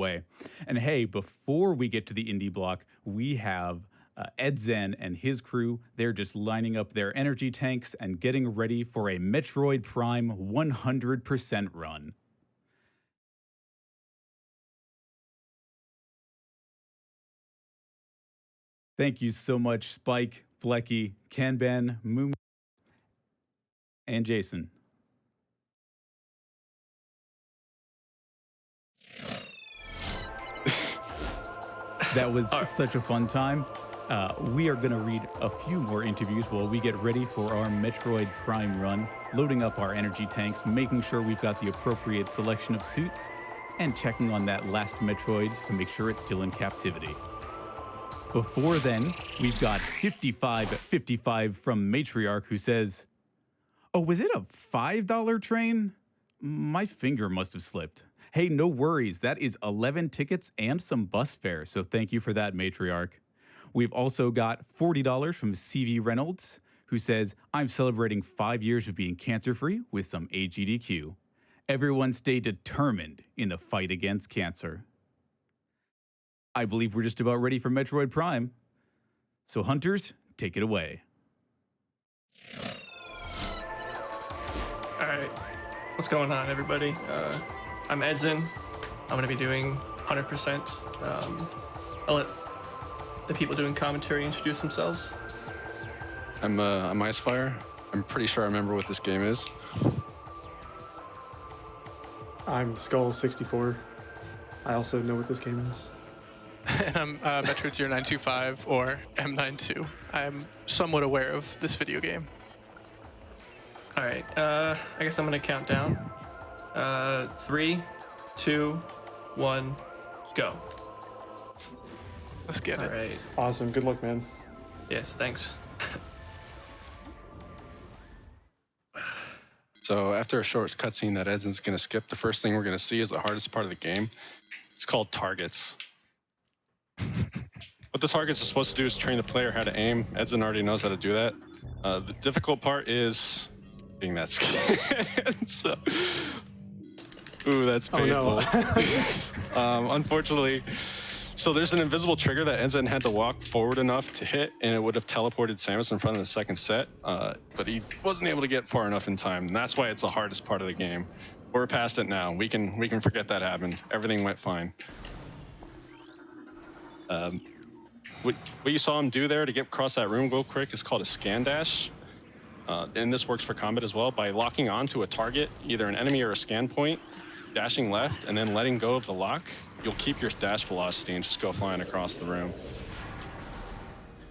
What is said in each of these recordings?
away. And hey, before we get to the indie block, we have Edzan and his crew. They're just lining up their energy tanks and getting ready for a Metroid Prime 100% run. Thank you so much, Spike, Blecky, Kanban, Moon, and Jason. That was such a fun time. We are going to read a few more interviews while we get ready for our Metroid Prime run, loading up our energy tanks, making sure we've got the appropriate selection of suits, and checking on that last Metroid to make sure it's still in captivity. Before then, we've got 5555 from Matriarch who says, "Oh, was it a $5 train? My finger must have slipped." Hey, no worries. That is 11 tickets and some bus fare, so thank you for that, Matriarch. We've also got $40 from CV Reynolds, who says, "I'm celebrating 5 years of being cancer-free with some AGDQ. Everyone stay determined in the fight against cancer." I believe we're just about ready for Metroid Prime. So hunters, take it away. All right, what's going on, everybody? I'm Edzan. I'm gonna be doing 100%. I'll let the people doing commentary introduce themselves. I'm Icefire. I'm pretty sure I remember what this game is. I'm Skull64. I also know what this game is. And I'm Metroid 0925 or M92. I'm somewhat aware of this video game. All right, I guess I'm gonna count down. 3, 2, 1, go. Let's get it. All right. Awesome. Good luck, man. Yes, thanks. So after a short cutscene that Edzan's going to skip, the first thing we're going to see is the hardest part of the game. It's called targets. What the targets are supposed to do is train the player how to aim. Edzan already knows how to do that. The difficult part is being that scared. So, ooh, that's painful. Oh, no. Unfortunately, so there's an invisible trigger that Edzan had to walk forward enough to hit, and it would have teleported Samus in front of the second set, but he wasn't able to get far enough in time, and that's why it's the hardest part of the game. We're past it now. We can forget that happened. Everything went fine. What you saw him do there to get across that room real quick is called a scan dash. And this works for combat as well. By locking onto a target, either an enemy or a scan point, dashing left, and then letting go of the lock, you'll keep your dash velocity and just go flying across the room.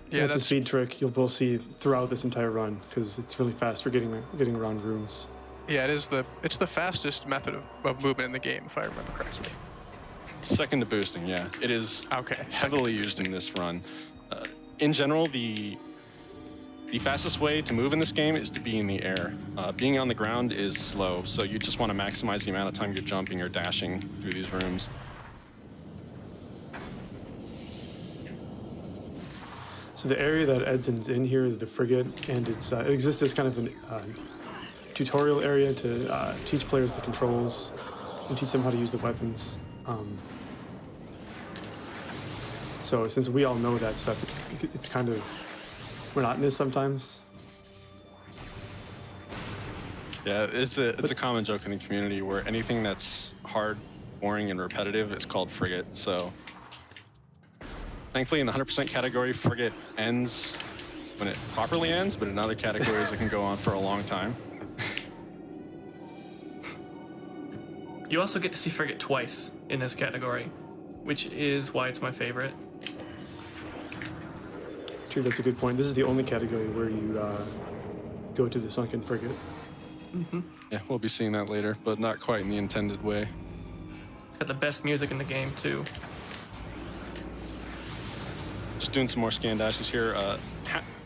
Yeah, it's a speed trick you'll both see throughout this entire run because it's really fast for getting around rooms. Yeah, it's the fastest method of movement in the game, if I remember correctly. Second to boosting, yeah. It is Okay. heavily used in this run. In general, the fastest way to move in this game is to be in the air. Being on the ground is slow, so you just want to maximize the amount of time you're jumping or dashing through these rooms. So the area that Edzan's in here is the frigate, and it exists as kind of a tutorial area to teach players the controls and teach them how to use the weapons. So since we all know that stuff, it's kind of monotonous sometimes. Yeah, it's a common joke in the community where anything that's hard, boring, and repetitive is called frigate. So thankfully in the 100% category, frigate ends when it properly ends, but in other categories it can go on for a long time. You also get to see Frigate twice in this category, which is why it's my favorite. True, that's a good point. This is the only category where you go to the sunken frigate. Mm-hmm. Yeah, we'll be seeing that later, but not quite in the intended way. Got the best music in the game, too. Just doing some more scan dashes here.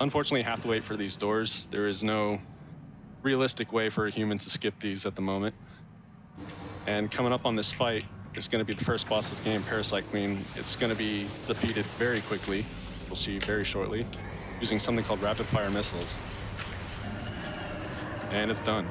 Unfortunately, have to wait for these doors. There is no realistic way for a human to skip these at the moment. And coming up on this fight is going to be the first boss of the game, Parasite Queen. It's going to be defeated very quickly. We'll see very shortly, using something called rapid fire missiles. And it's done.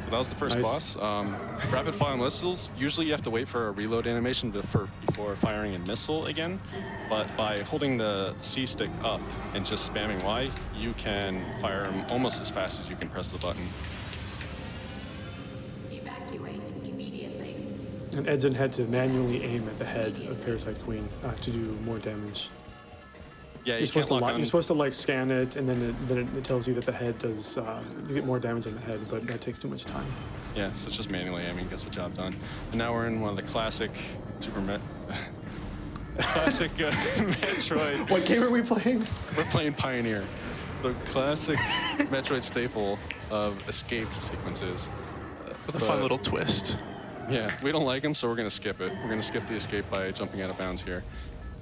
So So that was the first Nice. boss. Rapid fire missiles, usually you have to wait for a reload animation before firing a missile again. But by holding the C stick up and just spamming Y, you can fire them almost as fast as you can press the button. Evacuate immediately. And Edzan had to manually aim at the head of Parasite Queen to do more damage. Yeah, You're you supposed, can't lock to on. you're supposed to like scan it, and then it tells you that the head does. You get more damage on the head, but that takes too much time. Yeah, so it's just manually aiming gets the job done. And now we're in one of the classic classic Metroid. What game are we playing? We're playing Pioneer, the classic Metroid staple of escape sequences. With a fun little twist. Yeah, we don't like them, so we're gonna skip it. We're gonna skip the escape by jumping out of bounds here.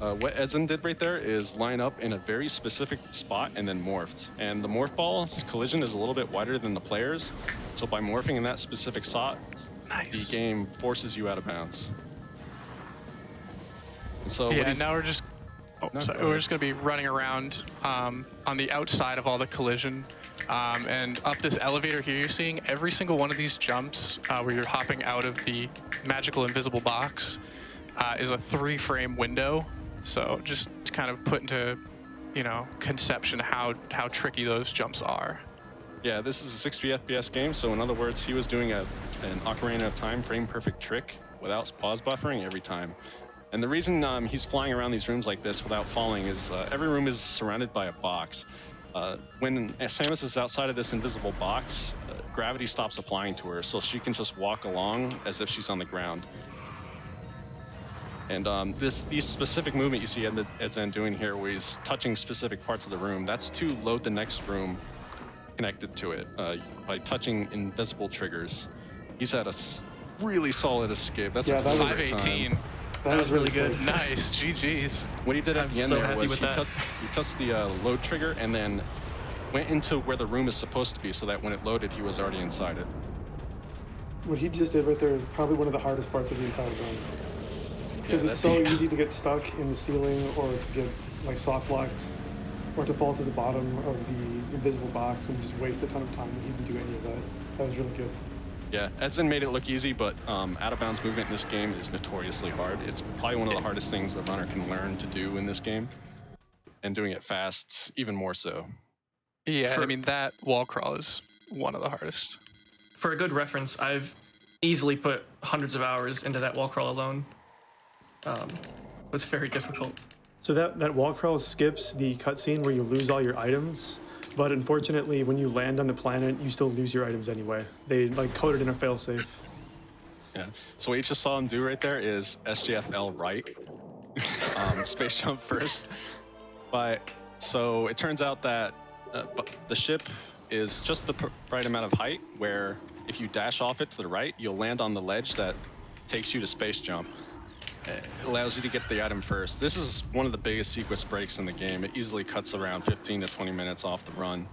What Edzan did right there is line up in a very specific spot and then morphed. And the morph ball's collision is a little bit wider than the player's, so by morphing in that specific spot, Nice. the game forces you out of bounds. And so Yeah, and now we're just. Oh, No, sorry. go We're ahead. just gonna be running around on the outside of all the collision, and up this elevator here. You're seeing every single one of these jumps where you're hopping out of the magical invisible box is a 3-frame window. So just to kind of put into, conception how tricky those jumps are. Yeah, this is a 60 FPS game, so in other words, he was doing an Ocarina of Time frame perfect trick without pause buffering every time. And the reason he's flying around these rooms like this without falling is every room is surrounded by a box. When Samus is outside of this invisible box, gravity stops applying to her, so she can just walk along as if she's on the ground. And these specific movement you see Edzan doing here, where he's touching specific parts of the room, that's to load the next room connected to it by touching invisible triggers. He's had a really solid escape. That's Yeah, a that was- 518. That was really good. sick. Nice. GG's. What he did at I'm the end so there happy was with he, that. he touched the load trigger and then went into where the room is supposed to be, so that when it loaded, he was already inside it. What he just did right there is probably one of the hardest parts of the entire run. Because Yeah, it's that's- so easy to get stuck in the ceiling, or to get like soft locked, or to fall to the bottom of the invisible box and just waste a ton of time. He didn't do any of that. That was really good. Yeah, Edzan made it look easy, but out of bounds movement in this game is notoriously hard. It's probably one of the hardest things the runner can learn to do in this game, and doing it fast even more so. Yeah, For- I mean, that wall crawl is one of the hardest. For a good reference, I've easily put hundreds of hours into that wall crawl alone. It's very difficult. So that wall crawl skips the cutscene where you lose all your items, but unfortunately, when you land on the planet, you still lose your items anyway. They like coded in a failsafe. Yeah. So what you just saw him do right there is SJFL right, space jump first. But so it turns out that the ship is just the right amount of height where if you dash off it to the right, you'll land on the ledge that takes you to space jump. It allows you to get the item first. This is one of the biggest sequence breaks in the game. It easily cuts around 15 to 20 minutes off the run.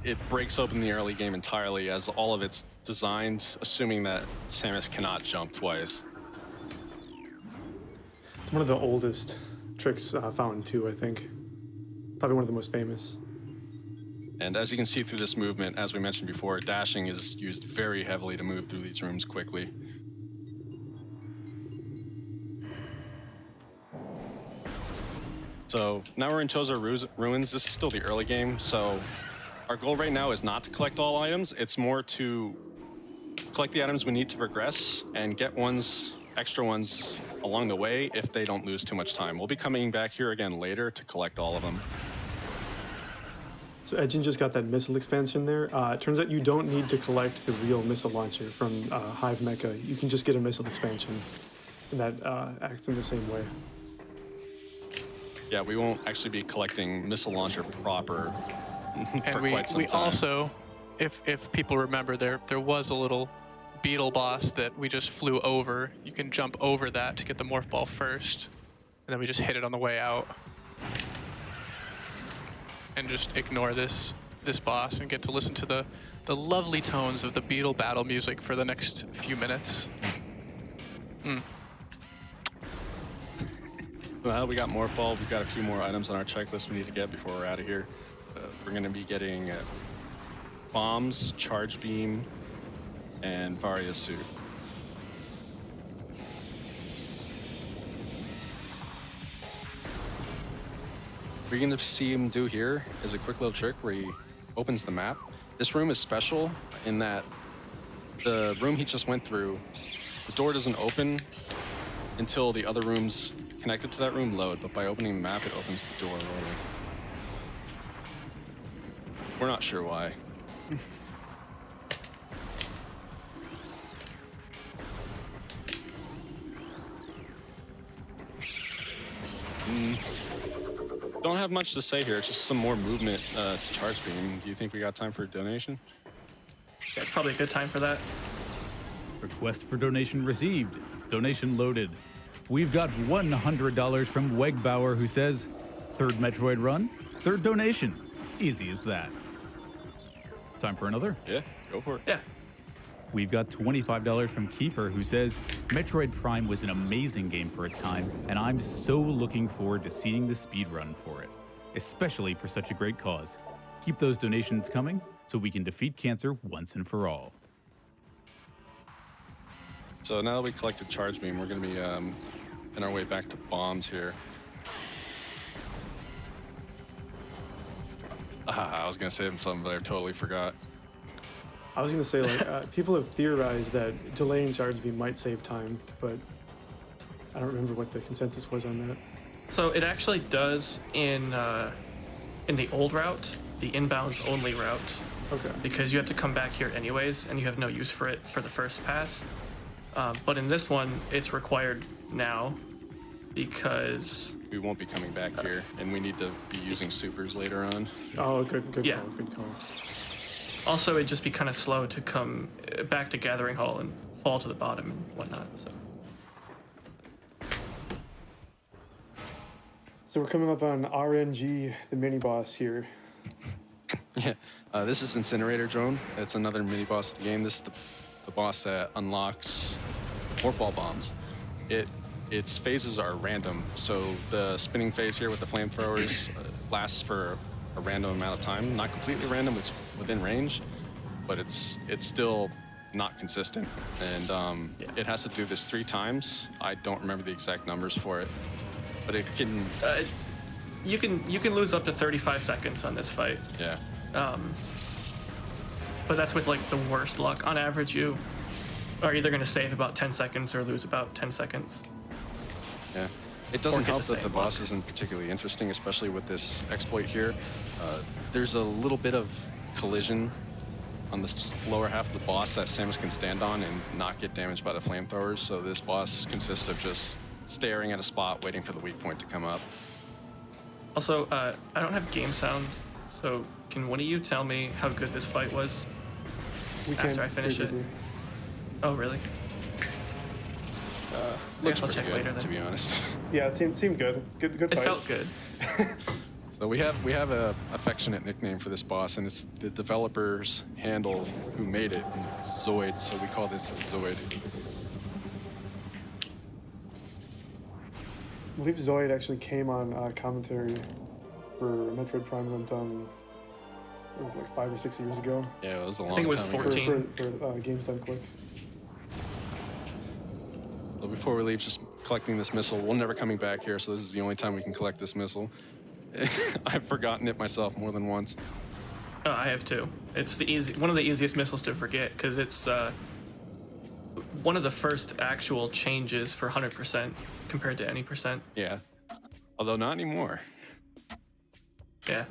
It breaks open the early game entirely, as all of it's designed assuming that Samus cannot jump twice. It's one of the oldest tricks found too, I think. Probably one of the most famous. And as you can see through this movement, as we mentioned before, dashing is used very heavily to move through these rooms quickly. So now we're in Chozo Ruins. This is still the early game, so our goal right now is not to collect all items. It's more to collect the items we need to progress and get extra ones along the way if they don't lose too much time. We'll be coming back here again later to collect all of them. So Edzan just got that missile expansion there. It turns out you don't need to collect the real missile launcher from Hive Mecha. You can just get a missile expansion, and that acts in the same way. Yeah, we won't actually be collecting missile launcher proper for And we quite some time. also, if people remember, there was a little beetle boss that we just flew over. You can jump over that to get the morph ball first, and then we just hit it on the way out. And just ignore this boss and get to listen to the lovely tones of the beetle battle music for the next few minutes. Well, we got more ball. We've got a few more items on our checklist we need to get before we're out of here. We're going to be getting bombs, charge beam, and Varia's suit. What you're going to see him do here is a quick little trick where he opens the map. This room is special in that the room he just went through, the door doesn't open until the other rooms connected to that room load, but by opening the map, it opens the door later. We're not sure why. Don't have much to say here. It's just some more movement to charge beam. Do you think we got time for a donation? Yeah, it's probably a good time for that. Request for donation received. Donation loaded. We've got $100 from Wegbauer, who says, third Metroid run, third donation. Easy as that. Time for another? Yeah, go for it. Yeah. We've got $25 from Kiefer, who says, Metroid Prime was an amazing game for its time, and I'm so looking forward to seeing the speedrun for it, especially for such a great cause. Keep those donations coming so we can defeat cancer once and for all. So now that we collected charge beam, we're going to be in our way back to bombs here. I was going to say something, but I totally forgot. I was going to say, like, people have theorized that delaying charge beam might save time, but I don't remember what the consensus was on that. So it actually does in the old route, the inbounds only route, Okay. because you have to come back here anyways, and you have no use for it for the first pass. But in this one, it's required now because We won't be coming back here, and we need to be using supers later on. Oh, good Yeah. call, good call. also it'd just be kind of slow to come back to Gathering Hall and fall to the bottom and whatnot. So we're coming up on RNG, the mini boss here. Yeah, this is Incinerator Drone. It's another mini boss of the game. This is the boss that unlocks more ball bombs. Its phases are random, so the spinning phase here with the flamethrowers lasts for a random amount of time. Not completely random, it's within range, but it's still not consistent. And it has to do this 3 times. I don't remember the exact numbers for it, but it can. You can lose up to 35 seconds on this fight. Yeah. But that's with like the worst luck. On average, you are either going to save about 10 seconds or lose about 10 seconds. Yeah. It doesn't get help the that the same boss luck. isn't particularly interesting, especially with this exploit here. There's a little bit of collision on the lower half of the boss that Samus can stand on and not get damaged by the flamethrowers. So this boss consists of just staring at a spot, waiting for the weak point to come up. Also, I don't have game sound, so can one of you tell me how good this fight was? We After can't I finish hear it. you. Oh, really? Looks I'll pretty check good, later then. to be honest. Yeah, it seemed good. Good It fight. felt good. So we have a affectionate nickname for this boss, and it's the developer's handle who made it, Zoid. So we call this Zoid. I believe Zoid actually came on commentary for Metroid Prime Run done. It was like 5 or 6 years ago. Yeah, it was a long think it was time ago. 14. For Games Done Quick. So before we leave, just collecting this missile. We're never coming back here, so this is the only time we can collect this missile. I've forgotten it myself more than once. I have too. It's one of the easiest missiles to forget because it's one of the first actual changes for 100% compared to any percent. Yeah. Although not anymore. Yeah.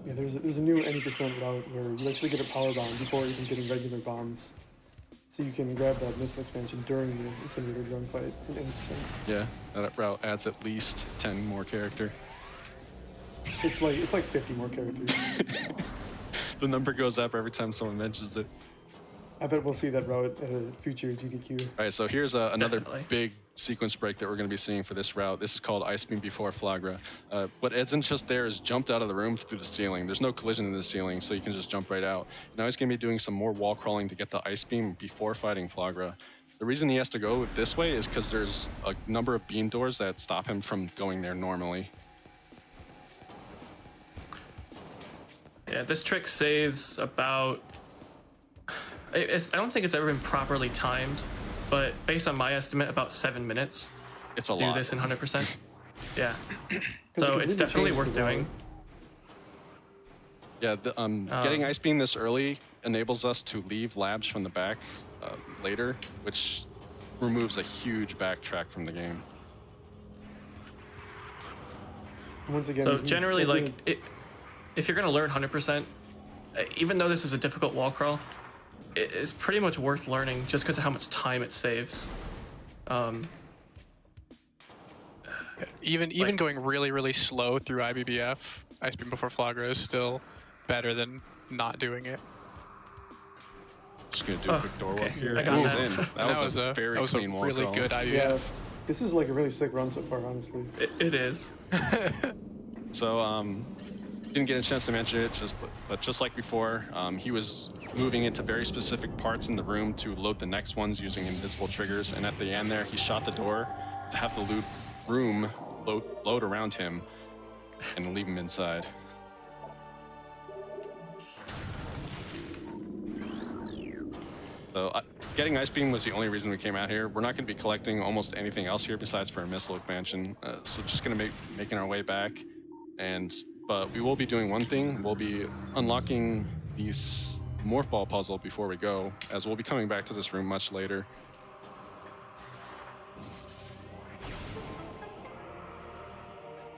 Yeah, there's a new any percent route where you actually get a power bomb before even getting regular bombs. So you can grab that missile expansion during the Incinerator Drone fight in any percent. Yeah, that route adds at least 10 more character. It's like 50 more characters. The number goes up every time someone mentions it. I bet we'll see that route at a future GDQ. All right, so here's another Definitely. big sequence break that we're going to be seeing for this route. This is called Ice Beam before Flagra. What Edzan just there is jumped out of the room through the ceiling. There's no collision in the ceiling, so you can just jump right out. Now he's going to be doing some more wall crawling to get the Ice Beam before fighting Flagra. The reason he has to go this way is because there's a number of beam doors that stop him from going there normally. Yeah, this trick saves about I don't think it's ever been properly timed, but based on my estimate, about 7 minutes. It's a Do lot. this in 100%. Yeah. it So it's completely definitely changes worth the doing. Yeah, getting Ice Beam this early enables us to leave labs from the back later, which removes a huge backtrack from the game. Once again, So he's- generally, Edzan like, is- if you're gonna learn 100%, even though this is a difficult wall crawl, it is pretty much worth learning just because of how much time it saves. Even Like- going really slow through IBBF, Ice Beam before Flagra, is still better than not doing it. Just gonna do a Oh, quick door okay. walk here. I got Ooh, that. in. That was a very clean wall really crawl. good IBBF. yeah, this is like a really sick run so far, honestly. It is. So, didn't get a chance to mention it, but just like before, he was moving into very specific parts in the room to load the next ones using invisible triggers. And at the end there, he shot the door to have the room load around him and leave him inside. So getting Ice Beam was the only reason we came out here. We're not going to be collecting almost anything else here besides for a missile expansion. So just going to making our way back. But we will be doing one thing. We'll be unlocking these Morph Ball puzzle before we go, as we'll be coming back to this room much later.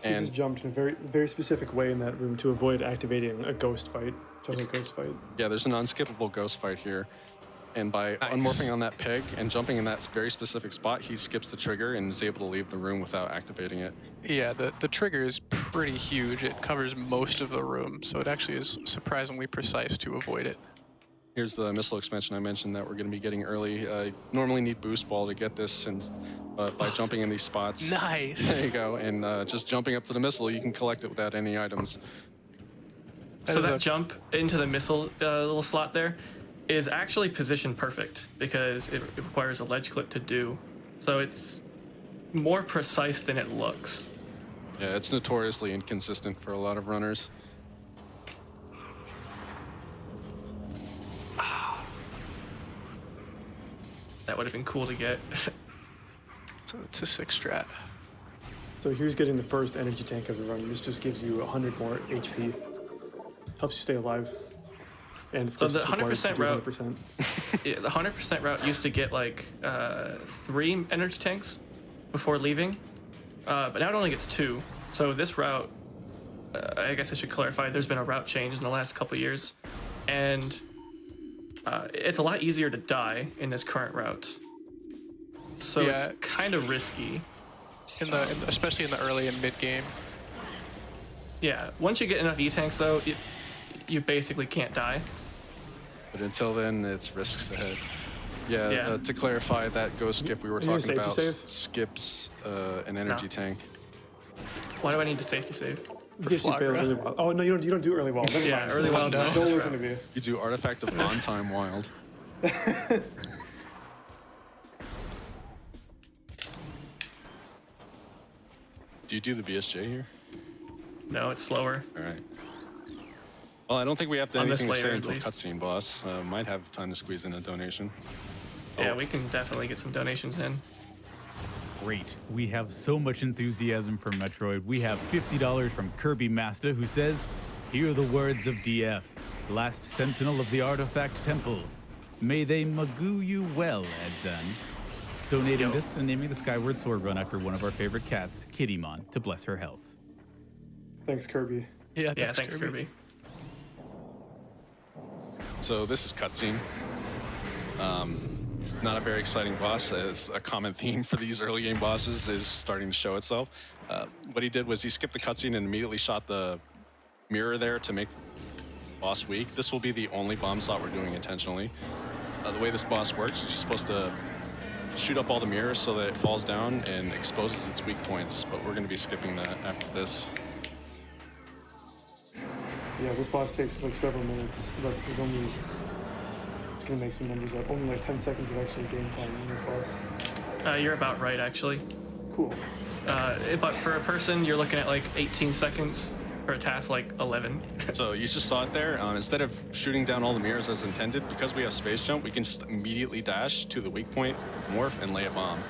So he just jumped in a very specific way in that room to avoid activating a ghost fight, total ghost fight. Yeah, there's an unskippable ghost fight here. And by unmorphing on that peg and jumping in that very specific spot, he skips the trigger and is able to leave the room without activating it. Yeah, the trigger is pretty huge. It covers most of the room, so it actually is surprisingly precise to avoid it. Here's the missile expansion I mentioned that we're going to be getting early. Normally need boost ball to get this, but by jumping in these spots, Nice. there you go, and just jumping up to the missile, you can collect it without any items. So that jump into the missile little slot there is actually position perfect because it requires a ledge clip to do. So it's more precise than it looks. Yeah, it's notoriously inconsistent for a lot of runners. That would have been cool to get. So it's a 6 strat. So here's getting the first energy tank of the run. This just gives you 100 more HP. Helps you stay alive. And of So course the it's required 100% to do route- 100%. Yeah, the 100% route used to get like 3 energy tanks before leaving, but now it only gets 2. So this route, I guess I should clarify, there's been a route change in the last couple of years, and it's a lot easier to die in this current route. So Yeah. it's kind of risky. Especially in the early and mid game. Yeah, once you get enough E-tanks though, you basically can't die. But until then, it's risks ahead. Yeah, Yeah. To clarify, that ghost skip we were Are you gonna talking about safety save? skips an energy No. tank. Why do I need to safety save? In case you fail Flagra. early wild. Oh no, you don't do early wild. Never Yeah, mind. early wild's not Don't this listen route. to me. You do Artifact of On-Time Wild. Do you do the BSJ here? No, it's slower. All right. Well, I don't think we have On this anything to say layer, at until least. cutscene, boss. Might have time to squeeze in a donation. Yeah, Oh. we can definitely get some donations in. Great. We have so much enthusiasm for Metroid. We have $50 from Kirby Master, who says, "Hear the words of DF, last sentinel of the Artifact Temple. May they magoo you well, edzan." Donating Yo. this to naming the Skyward Sword run after one of our favorite cats, Kittymon, to bless her health. Thanks, Kirby. Yeah, Yeah, thanks, Kirby. So this is cutscene. Not a very exciting boss, as a common theme for these early game bosses is starting to show itself. What he did was he skipped the cutscene and immediately shot the mirror there to make the boss weak. This will be the only bomb slot we're doing intentionally. The way this boss works is you're supposed to shoot up all the mirrors so that it falls down and exposes its weak points, but we're going to be skipping that after this. Yeah, this boss takes like several minutes, but there's only. Just gonna make some numbers up. Only like 10 seconds of actual game time in this boss. You're about right, actually. Cool. But for a person, you're looking at like 18 seconds or task like 11. So you just saw it there. Instead of shooting down all the mirrors as intended, because we have space jump, we can just immediately dash to the weak point, morph, and lay a bomb.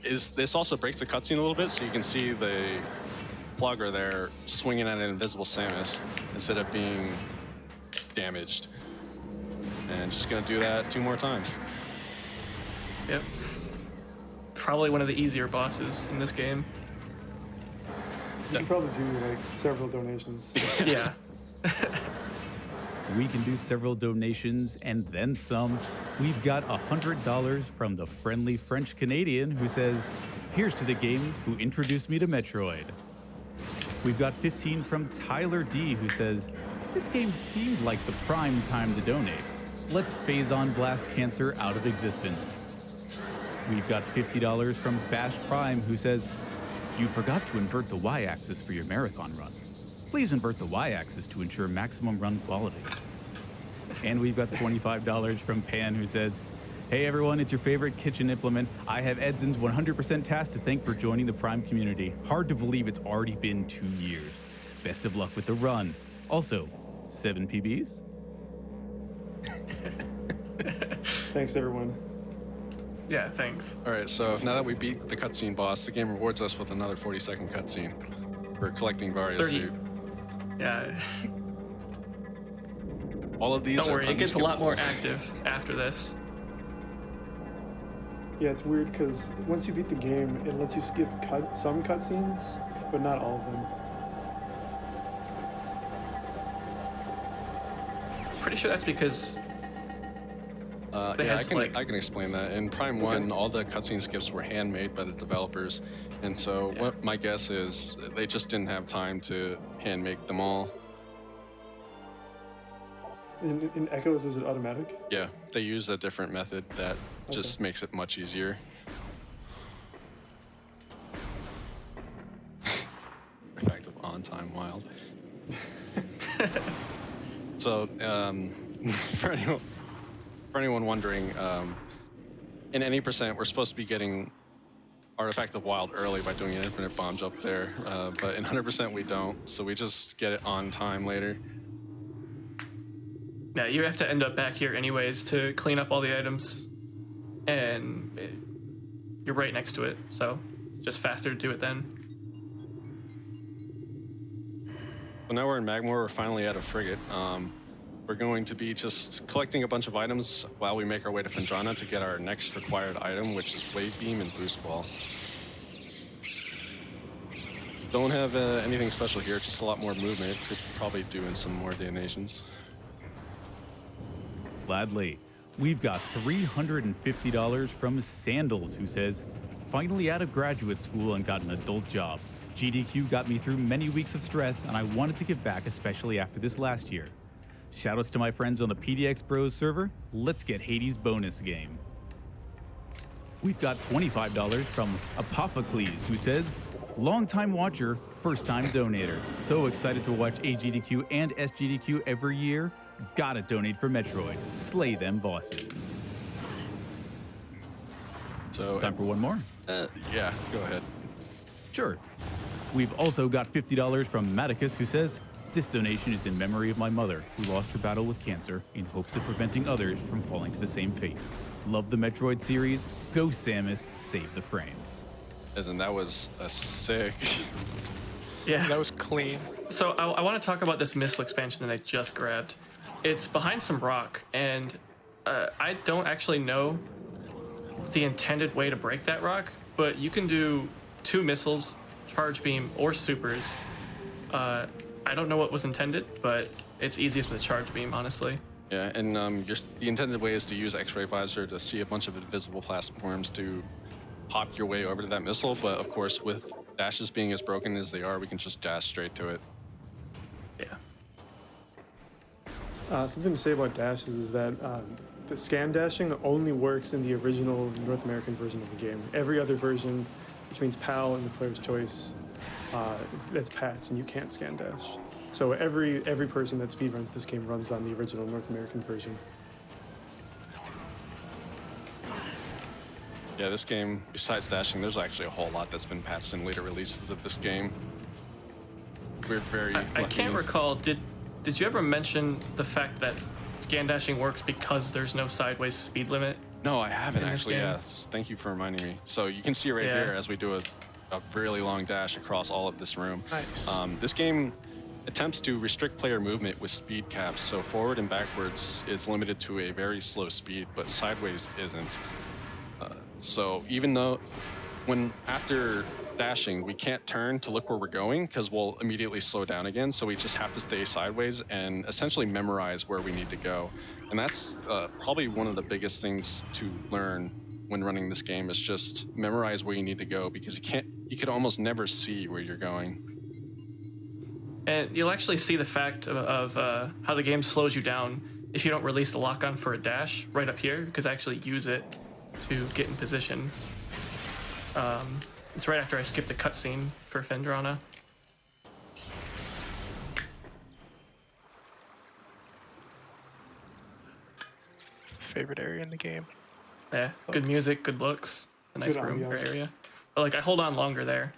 This also breaks the cutscene a little bit, so you can see the Plugger there swinging at an invisible Samus instead of being damaged. And just gonna do that 2 more times. Yep. Probably one of the easier bosses in this game. You can probably do like several donations. Yeah. We can do several donations and then some. We've got $100 from the friendly French Canadian who says, "Here's to the game who introduced me to Metroid." We've got 15 from Tyler D who says, "This game seemed like the prime time to donate. Let's phase on blast cancer out of existence." We've got $50 from Bash Prime who says, "You forgot to invert the y-axis for your marathon run. Please invert the y-axis to ensure maximum run quality." And we've got $25 from Pan who says, "Hey everyone, it's your favorite kitchen implement. I have edzan's 100% task to thank for joining the Prime community. Hard to believe it's already been 2 years. Best of luck with the run. Also, 7 PBs?" Thanks, everyone. Yeah, thanks. All right, so now that we beat the cutscene boss, the game rewards us with another 40-second cutscene for collecting Varia's 30. suit. Yeah. All of these Don't worry, it gets a lot unskippable. more active after this. Yeah, it's weird because once you beat the game, it lets you skip some cutscenes, but not all of them. Pretty sure that's because they Yeah, had to, I can explain that. In Prime 1, all the cutscene skips were handmade by the developers, and so what my guess is they just didn't have time to hand make them all. In Echoes, is it automatic? Yeah, they use a different method that just makes it much easier. Effective on time wild. So, for anyone wondering, in any percent, we're supposed to be getting Artifact of Wild early by doing an infinite bomb jump there, but in 100% we don't, so we just get it on time later. yeah, you have to end up back here anyways to clean up all the items, and you're right next to it, so it's just faster to do it then. So now we're in Magmor, we're finally at a frigate. We're going to be just collecting a bunch of items while we make our way to Fendrana to get our next required item, which is Wave Beam and Boost Ball. Don't have anything special here, just a lot more movement. Could probably do in some more donations. Gladly. We've got $350 from Sandals who says, "Finally out of graduate school and got an adult job. GDQ got me through many weeks of stress and I wanted to give back, especially after this last year. Shoutouts to my friends on the PDX Bros server. Let's get Hades' bonus game." We've got $25 from Apophocles who says, "Longtime watcher, first time donator. So excited to watch AGDQ and SGDQ every year. Gotta donate for Metroid. Slay them bosses." So, Time for one more? yeah, go ahead. Sure. We've also got $50 from Maticus who says, "This donation is in memory of my mother who lost her battle with cancer in hopes of preventing others from falling to the same fate. Love the Metroid series. Go Samus, save the frames." As in, that was a sick... Yeah. That was clean. So I want to talk about this missile expansion that I just grabbed. It's behind some rock, and I don't actually know the intended way to break that rock, but you can do 2 missiles, charge beam, or supers. I don't know what was intended, but it's easiest with a charge beam, honestly. Yeah, and the intended way is to use X-ray visor to see a bunch of invisible platforms to hop your way over to that missile, but of course with dashes being as broken as they are, we can just dash straight to it. Yeah. Something to say about dashes is that the scan dashing only works in the original North American version of the game. Every other version, which means PAL and the player's choice, that's patched and you can't scan dash. So every person that speedruns this game runs on the original North American version. Yeah, this game, besides dashing, there's actually a whole lot that's been patched in later releases of this game. we're very I lucky. can't recall. Did you ever mention the fact that scan dashing works because there's no sideways speed limit? No, I haven't in this actually. game? Yes, thank you for reminding me. So you can see right Yeah. here as we do a really long dash across all of this room. Nice. This game attempts to restrict player movement with speed caps. So forward and backwards is limited to a very slow speed, but sideways isn't. So even though after dashing, we can't turn to look where we're going because we'll immediately slow down again. So we just have to stay sideways and essentially memorize where we need to go. And that's probably one of the biggest things to learn when running this game is just memorize where you need to go, because you could almost never see where you're going. And you'll actually see the fact of how the game slows you down if you don't release the lock-on for a dash right up here, because I actually use it to get in position. It's right after I skipped the cutscene for Fendrana. Favorite area in the game. Yeah, good music, good looks. A nice Good room or ambiance. area. But like I hold on longer there,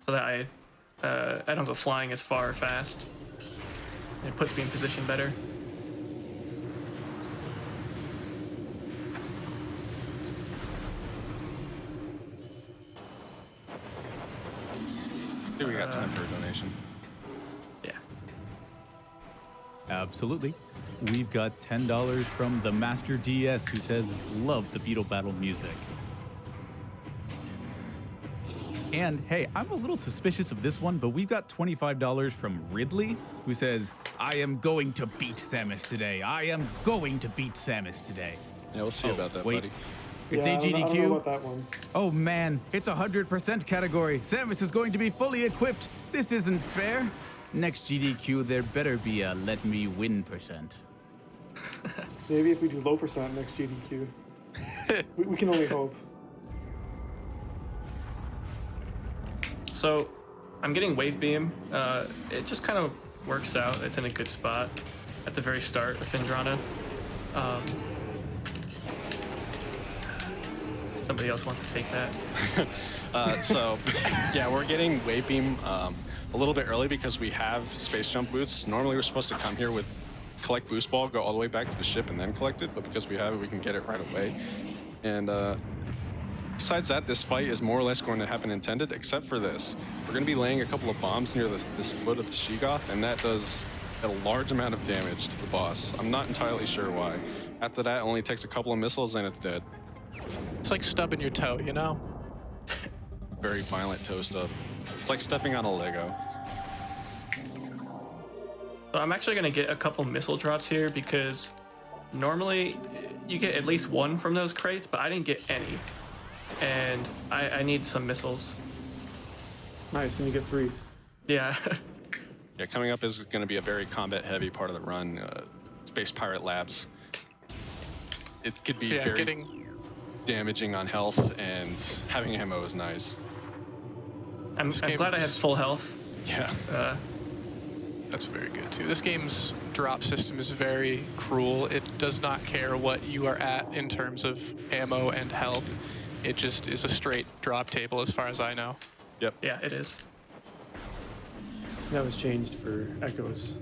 so that I don't go flying as far or fast. It puts me in position better. Here we got time for a donation. Yeah. Absolutely. We've got $10 from the Master DS, who says, love the Beetle Battle music. And hey, I'm a little suspicious of this one, but we've got $25 from Ridley, who says, I am going to beat Samus today. I am going to beat Samus today. Yeah, we'll see about that, wait. buddy. It's Yeah, I don't AGDQ. know about that one. Oh man, it's 100% category. Samus is going to be fully equipped. This isn't fair. Next GDQ, there better be a let me win percent. Maybe if we do low percent next GDQ. we can only hope. So I'm getting wave beam. It just kind of works out. It's in a good spot at the very start of Fendrana. Somebody else wants to take that. So, yeah, we're getting wave beam a little bit early because we have space jump boots. Normally, we're supposed to come here with collect boost ball, go all the way back to the ship, and then collect it. But because we have it, we can get it right away. And besides that, this fight is more or less going to happen intended, except for this. We're going to be laying a couple of bombs near this foot of the Sheegoth, and that does a large amount of damage to the boss. I'm not entirely sure why. After that, it only takes a couple of missiles and it's dead. It's like stubbing your toe, you know? Very violent toe stub. It's like stepping on a Lego. So I'm actually going to get a couple missile drops here because normally you get at least one from those crates, but I didn't get any. And I need some missiles. Nice, and you get 3. Yeah. Yeah, coming up is going to be a very combat-heavy part of the run. Space Pirate Labs. It could be Yeah, very getting damaging on health, and having ammo is nice. I'm game glad I is- have full health. Yeah. That's very good too. This game's drop system is very cruel. It does not care what you are at in terms of ammo and health. It just is a straight drop table as far as I know. Yep. Yeah, it is. That was changed for Echoes.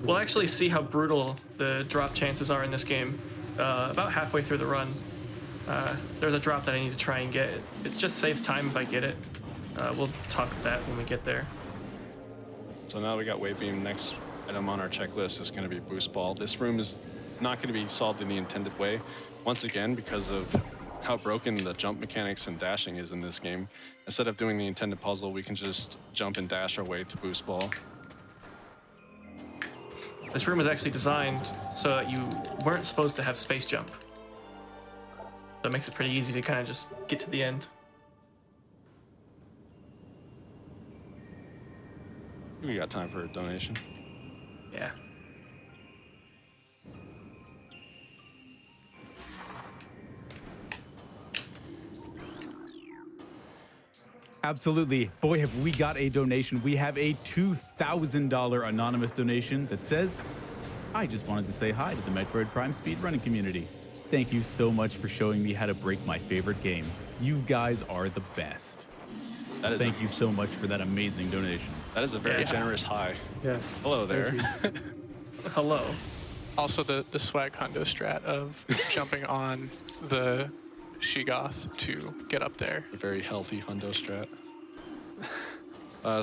We'll actually see how brutal the drop chances are in this game. About halfway through the run, there's a drop that I need to try and get. It just saves time if I get it. We'll talk about that when we get there. So now we got wave beam. Next item on our checklist is going to be boost ball. This room is not going to be solved in the intended way. Once again, because of how broken the jump mechanics and dashing is in this game. Instead of doing the intended puzzle, we can just jump and dash our way to boost ball. This room was actually designed so that you weren't supposed to have space jump. So it makes it pretty easy to kind of just get to the end. We got time for a donation. Yeah. Absolutely. Boy, have we got a donation. We have a $2,000 anonymous donation that says, I just wanted to say hi to the Metroid Prime speedrunning community. Thank you so much for showing me how to break my favorite game. You guys are the best. That is Thank you so much for that amazing donation. that is a very Yeah. generous high. Yeah. Hello there. Thank you. Hello. Also, the swag hundo strat of jumping on the Shegoth to get up there. A very healthy hundo strat.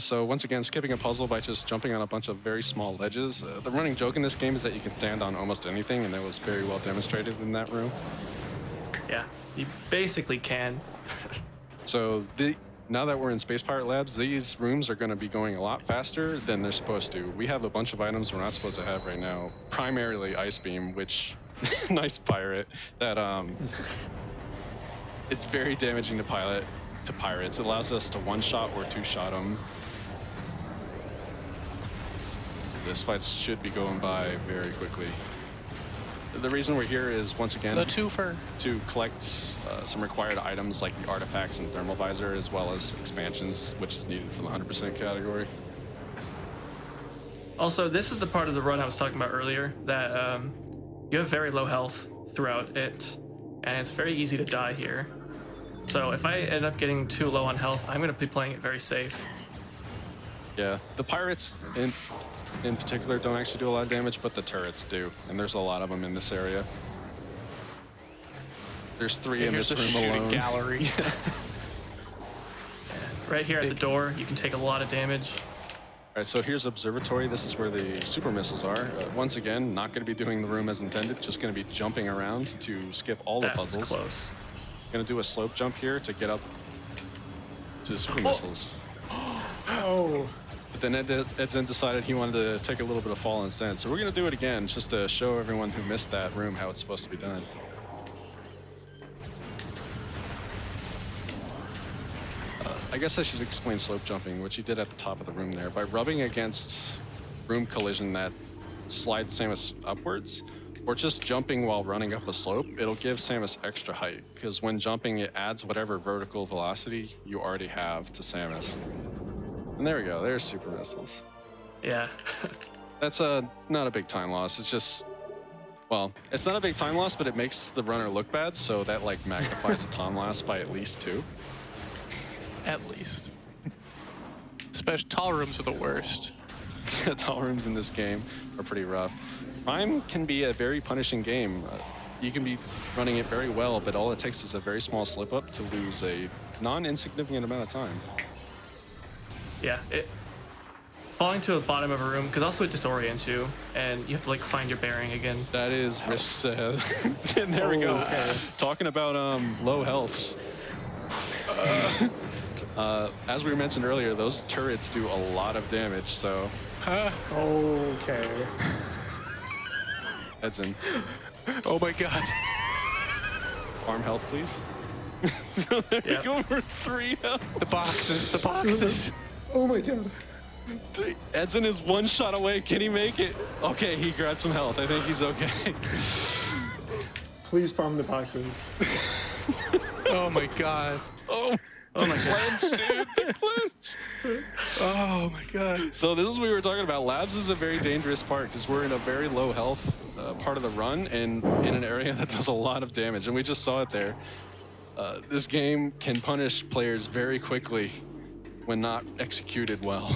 So once again, skipping a puzzle by just jumping on a bunch of very small ledges. The running joke in this game is that you can stand on almost anything, and that was very well demonstrated in that room. Yeah, you basically can. So now that we're in Space Pirate Labs, these rooms are going to be going a lot faster than they're supposed to. We have a bunch of items we're not supposed to have right now. Primarily Ice Beam, which, nice pirate, that it's very damaging to pirates. It allows us to one-shot or two-shot them. This fight should be going by very quickly. The reason we're here is, once again, The twofer. to collect some required items like the artifacts and thermal visor, as well as expansions, which is needed for the 100% category. Also, this is the part of the run I was talking about earlier, that you have very low health throughout it, and it's very easy to die here. So if I end up getting too low on health, I'm going to be playing it very safe. Yeah, the pirates in particular don't actually do a lot of damage, but the turrets do, and there's a lot of them in this area. There's 3 in Here's this the room shooting alone. gallery. Right here at the door, you can take a lot of damage. All right, so here's Observatory. This is where the super missiles are. Once again, not going to be doing the room as intended, just going to be jumping around to skip all the That was puzzles. close. Going to do a slope jump here to get up to the super missiles. Oh. But then edzan decided he wanted to take a little bit of fall instead. So we're going to do it again just to show everyone who missed that room how it's supposed to be done. I guess I should explain slope jumping, which he did at the top of the room there. By rubbing against room collision that slides Samus upwards, or just jumping while running up a slope, it'll give Samus extra height, because when jumping, it adds whatever vertical velocity you already have to Samus. And there we go, there's super missiles. Yeah. That's not a big time loss, it's just, well, it's not a big time loss, but it makes the runner look bad, so that like magnifies the time loss by at least 2. At least. Especially tall rooms are the worst. Tall rooms in this game are pretty rough. Prime can be a very punishing game. You can be running it very well, but all it takes is a very small slip up to lose a non-insignificant amount of time. Yeah. Falling to the bottom of a room, because also it disorients you, and you have to like find your bearing again. That is risks ahead. And there we go. Okay. Talking about low healths. As we mentioned earlier, those turrets do a lot of damage, so Okay. edzan, Oh my god. farm health, please. So there we Yep. go for 3 health. The boxes. Oh my god. Edzan is 1 shot away. Can he make it? Okay, he grabbed some health. I think he's okay. Please farm the boxes. Oh my god. Oh my god. Clench, dude. The clench. Oh my god. So this is what we were talking about. Labs is a very dangerous part because we're in a very low health part of the run and in an area that does a lot of damage. And we just saw it there. This game can punish players very quickly when not executed well.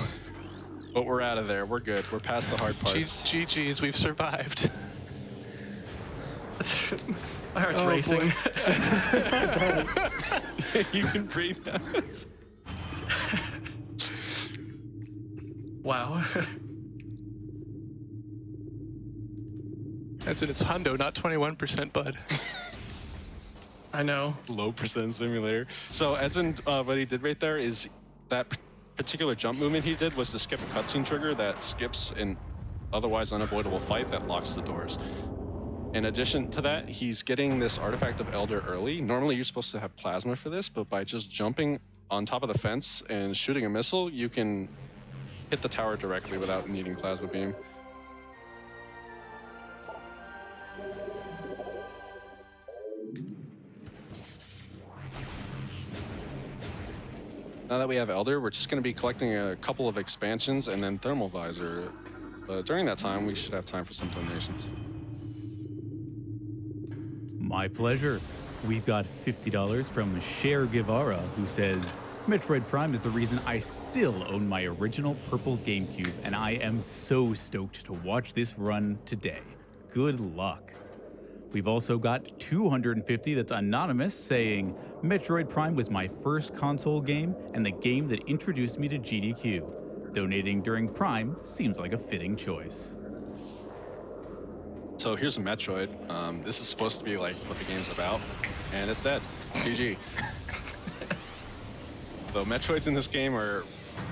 But we're out of there. We're good. We're past the hard parts. GG's, we've survived. My heart's Oh, racing. You can breathe now. Wow. That's it, it's hundo, not 21%, bud. I know. Low percent simulator. So edzan, what he did right there is that particular jump movement he did was to skip a cutscene trigger that skips an otherwise unavoidable fight that locks the doors. In addition to that, he's getting this artifact of Elder early. Normally you're supposed to have plasma for this, but by just jumping on top of the fence and shooting a missile, you can hit the tower directly without needing plasma beam. Now that we have Elder, we're just going to be collecting a couple of expansions and then Thermal Visor. During that time, we should have time for some donations. My pleasure. We've got $50 from Cher Guevara, who says, Metroid Prime is the reason I still own my original purple GameCube, and I am so stoked to watch this run today. Good luck. We've also got 250 that's anonymous saying, Metroid Prime was my first console game and the game that introduced me to GDQ. Donating during Prime seems like a fitting choice. So here's a Metroid. This is supposed to be like what the game's about, and it's dead. GG. So Metroids in this game are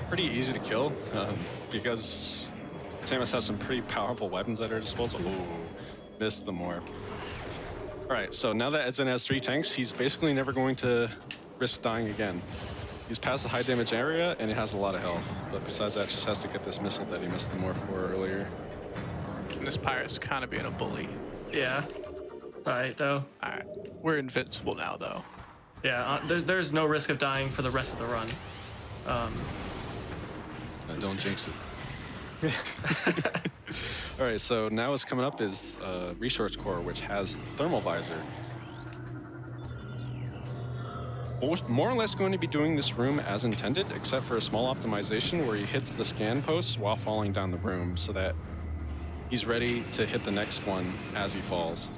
pretty easy to kill because Samus has some pretty powerful weapons at her disposal. Ooh, missed them more. All right, so now that edzan has 3 tanks, he's basically never going to risk dying again. He's past the high damage area and he has a lot of health, but besides that, just has to get this missile that he missed the more for earlier. And this pirate's kind of being a bully. Yeah. Alright, though. Alright, we're invincible now, though. Yeah, there's no risk of dying for the rest of the run. Don't jinx it. All right, so now what's coming up is Resource Core, which has Thermal Visor. We're more or less going to be doing this room as intended, except for a small optimization where he hits the scan posts while falling down the room so that he's ready to hit the next one as he falls.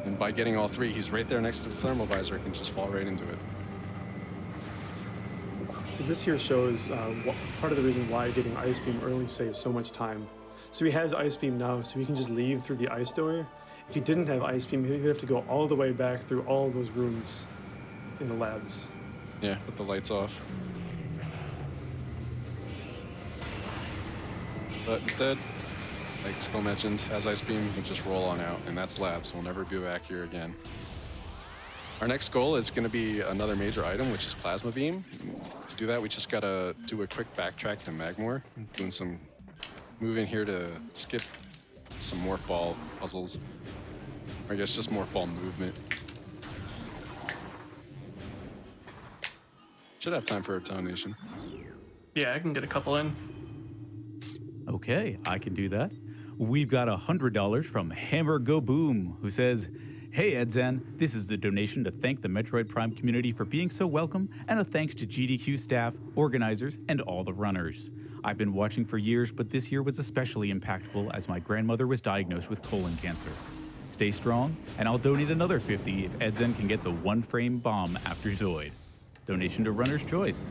And by getting all 3, he's right there next to the Thermal Visor, can just fall right into it. So this here shows part of the reason why getting Ice Beam early saves so much time. So he has Ice Beam now, so he can just leave through the ice door. If he didn't have Ice Beam, he'd have to go all the way back through all those rooms in the labs. Yeah, put the lights off. But instead, like Skull mentioned, has Ice Beam, you can just roll on out, and that's labs. We'll never be back here again. Our next goal is going to be another major item, which is Plasma Beam. To do that, we just got to do a quick backtrack to Magmore, doing some moving here to skip some Morph Ball puzzles. Or I guess just Morph Ball movement. Should have time for a donation. Yeah, I can get a couple in. Okay, I can do that. We've got $100 from Hammer Go Boom, who says, Hey edzan, this is a donation to thank the Metroid Prime community for being so welcome, and a thanks to GDQ staff, organizers, and all the runners. I've been watching for years, but this year was especially impactful as my grandmother was diagnosed with colon cancer. Stay strong, and I'll donate another 50 if edzan can get the one-frame bomb after Zoid. Donation to Runner's Choice.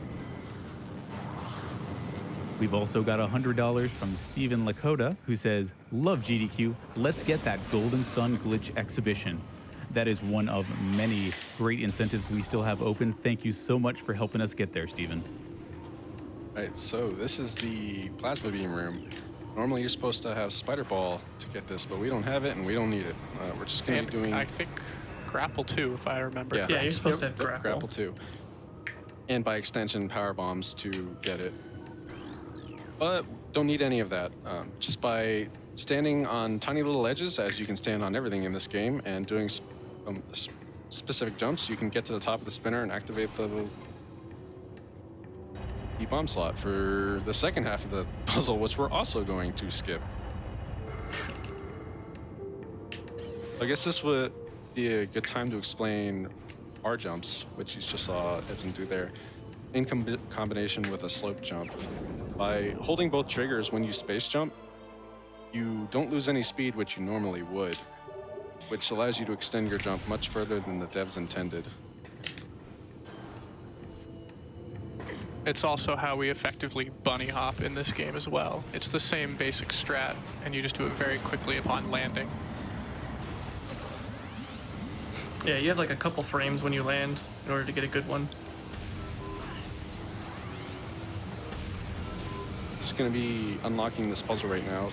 We've also got $100 from Steven Lakota, who says, Love GDQ, let's get that Golden Sun Glitch exhibition. That is one of many great incentives we still have open. Thank you so much for helping us get there, Steven. Right, so this is the Plasma Beam room. Normally you're supposed to have Spider Ball to get this, but we don't have it and we don't need it. We're just going to be doing... I think Grapple too, if I remember. Yeah, you're supposed to have grapple. Grapple too. And by extension, Power Bombs to get it. But don't need any of that. Just by standing on tiny little edges, as you can stand on everything in this game, and doing specific jumps, you can get to the top of the spinner and activate the bomb slot for the second half of the puzzle, which we're also going to skip. I guess this would be a good time to explain our jumps, which you just saw edzan do there, in combination with a slope jump. By holding both triggers when you space jump, you don't lose any speed, which you normally would, which allows you to extend your jump much further than the devs intended. It's also how we effectively bunny hop in this game as well. It's the same basic strat, and you just do it very quickly upon landing. Yeah, you have like a couple frames when you land in order to get a good one. Just going to be unlocking this puzzle right now.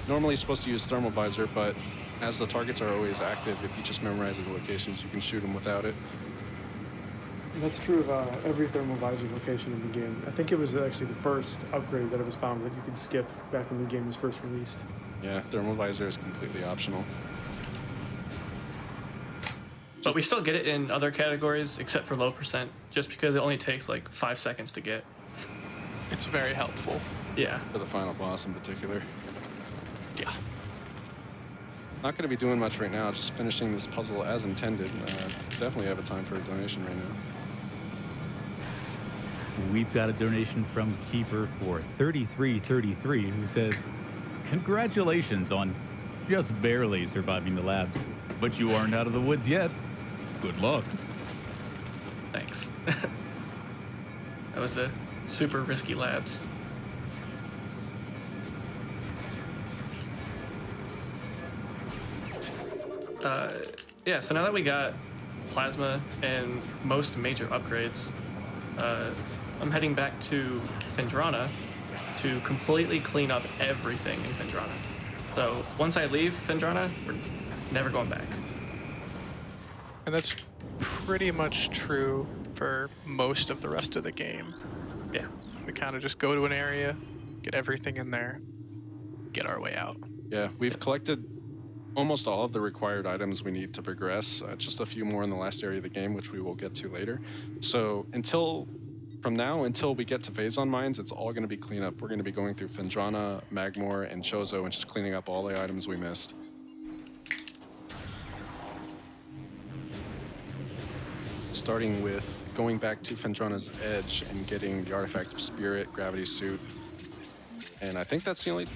Normally supposed to use Thermal Visor, but as the targets are always active, if you just memorize the locations, you can shoot them without it. And that's true of every Thermal Visor location in the game. I think it was actually the first upgrade that it was found that you could skip back when the game was first released. Yeah, Thermal Visor is completely optional. But we still get it in other categories except for low percent, just because it only takes like 5 seconds to get. It's very helpful. Yeah. For the final boss in particular. Yeah. Not going to be doing much right now, just finishing this puzzle as intended. Definitely have a time for a donation right now. We've got a donation from Keeper for 3333 who says, congratulations on just barely surviving the labs, but you aren't out of the woods yet. Good luck. Thanks. That was a super risky labs. Yeah, so now that we got plasma and most major upgrades, I'm heading back to Phendrana to completely clean up everything in Phendrana. So once I leave Phendrana, we're never going back. And that's pretty much true for most of the rest of the game. Yeah. We kind of just go to an area, get everything in there, get our way out. Yeah, we've collected almost all of the required items we need to progress. Just a few more in the last area of the game, which we will get to later. So from now until we get to Phazon Mines, it's all going to be cleanup. We're going to be going through Phendrana, Magmor, and Chozo, and just cleaning up all the items we missed. Starting with going back to Phendrana's Edge and getting the Artifact of Spirit, Gravity Suit, and I think that's the only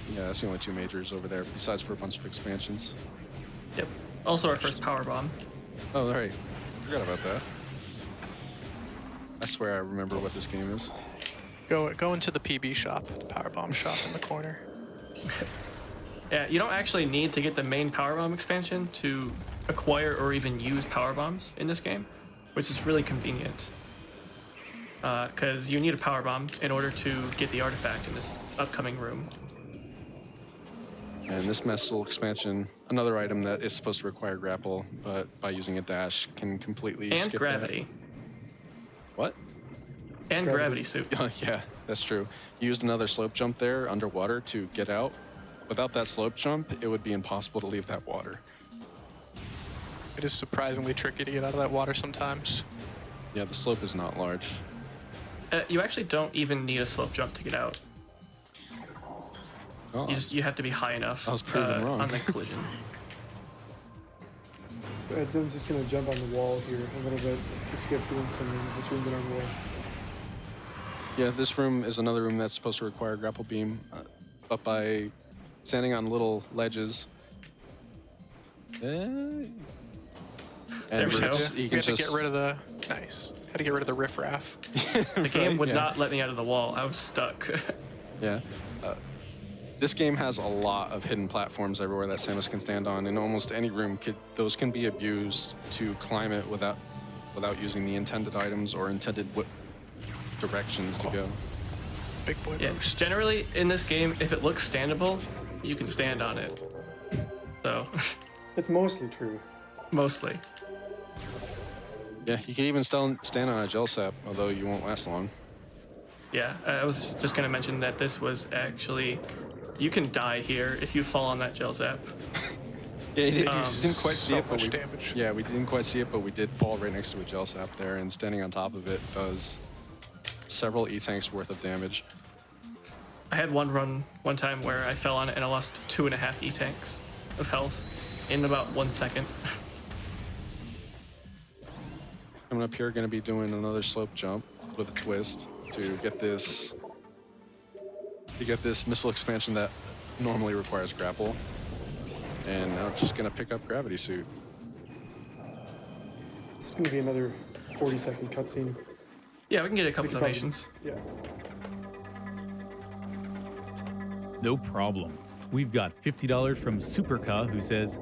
two majors over there, besides for a bunch of expansions. Yep. Also our first power bomb. Oh, right. Forgot about that. I swear I remember what this game is. Go into the PB shop, the power bomb shop in the corner. Yeah, you don't actually need to get the main power bomb expansion to acquire or even use power bombs in this game, which is really convenient. Because you need a power bomb in order to get the artifact in this upcoming room. And this missile expansion, another item that is supposed to require grapple, but by using a dash can completely And skip gravity. That. What? And gravity suit. Oh, yeah, that's true. Used another slope jump there underwater to get out. Without that slope jump, it would be impossible to leave that water. It is surprisingly tricky to get out of that water sometimes. Yeah, the slope is not large. You actually don't even need a slope jump to get out. Oh, You have to be high enough I was proven wrong. on the collision. So Edzan's just gonna jump on the wall here a little bit to skip doing some of this room on the wall. Yeah, this room is another room that's supposed to require grapple beam, but by standing on little ledges. And There we go. You We can had to just get rid of the had to get rid of the riffraff. The game Right, would yeah. not let me out of the wall. I was stuck. Yeah. This game has a lot of hidden platforms everywhere that Samus can stand on. In almost any room, those can be abused to climb it without using the intended items or intended directions to go. Big boy Yeah, boost. generally in this game, if it looks standable, you can stand on it. So, It's mostly true. mostly. Yeah, you can even stand on a gel sap, although you won't last long. Yeah, I was just gonna mention that this was actually, you can die here if you fall on that gel zap. Yeah, you Um, didn't quite see so it, but much damage. Yeah, we didn't quite see it, but we did fall right next to a gel sap there, and standing on top of it does several E-tanks worth of damage. I had one time where I fell on it and I lost 2.5 E-tanks of health in about 1 second. Coming up here, going to be doing another slope jump with a twist to get this missile expansion that normally requires grapple. And now just going to pick up gravity suit. This is gonna be another 40-second cutscene. Yeah, we can get a couple We can probably- donations. Yeah. No problem. We've got $50 from Superka who says,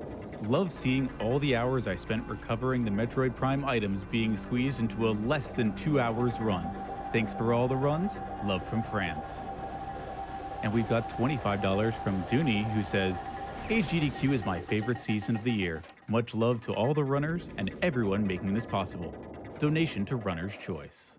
love seeing all the hours I spent recovering the Metroid Prime items being squeezed into a less than 2 hours run. Thanks for all the runs. Love from France. And we've got $25 from Dooney who says, AGDQ is my favorite season of the year. Much love to all the runners and everyone making this possible. Donation to Runner's Choice.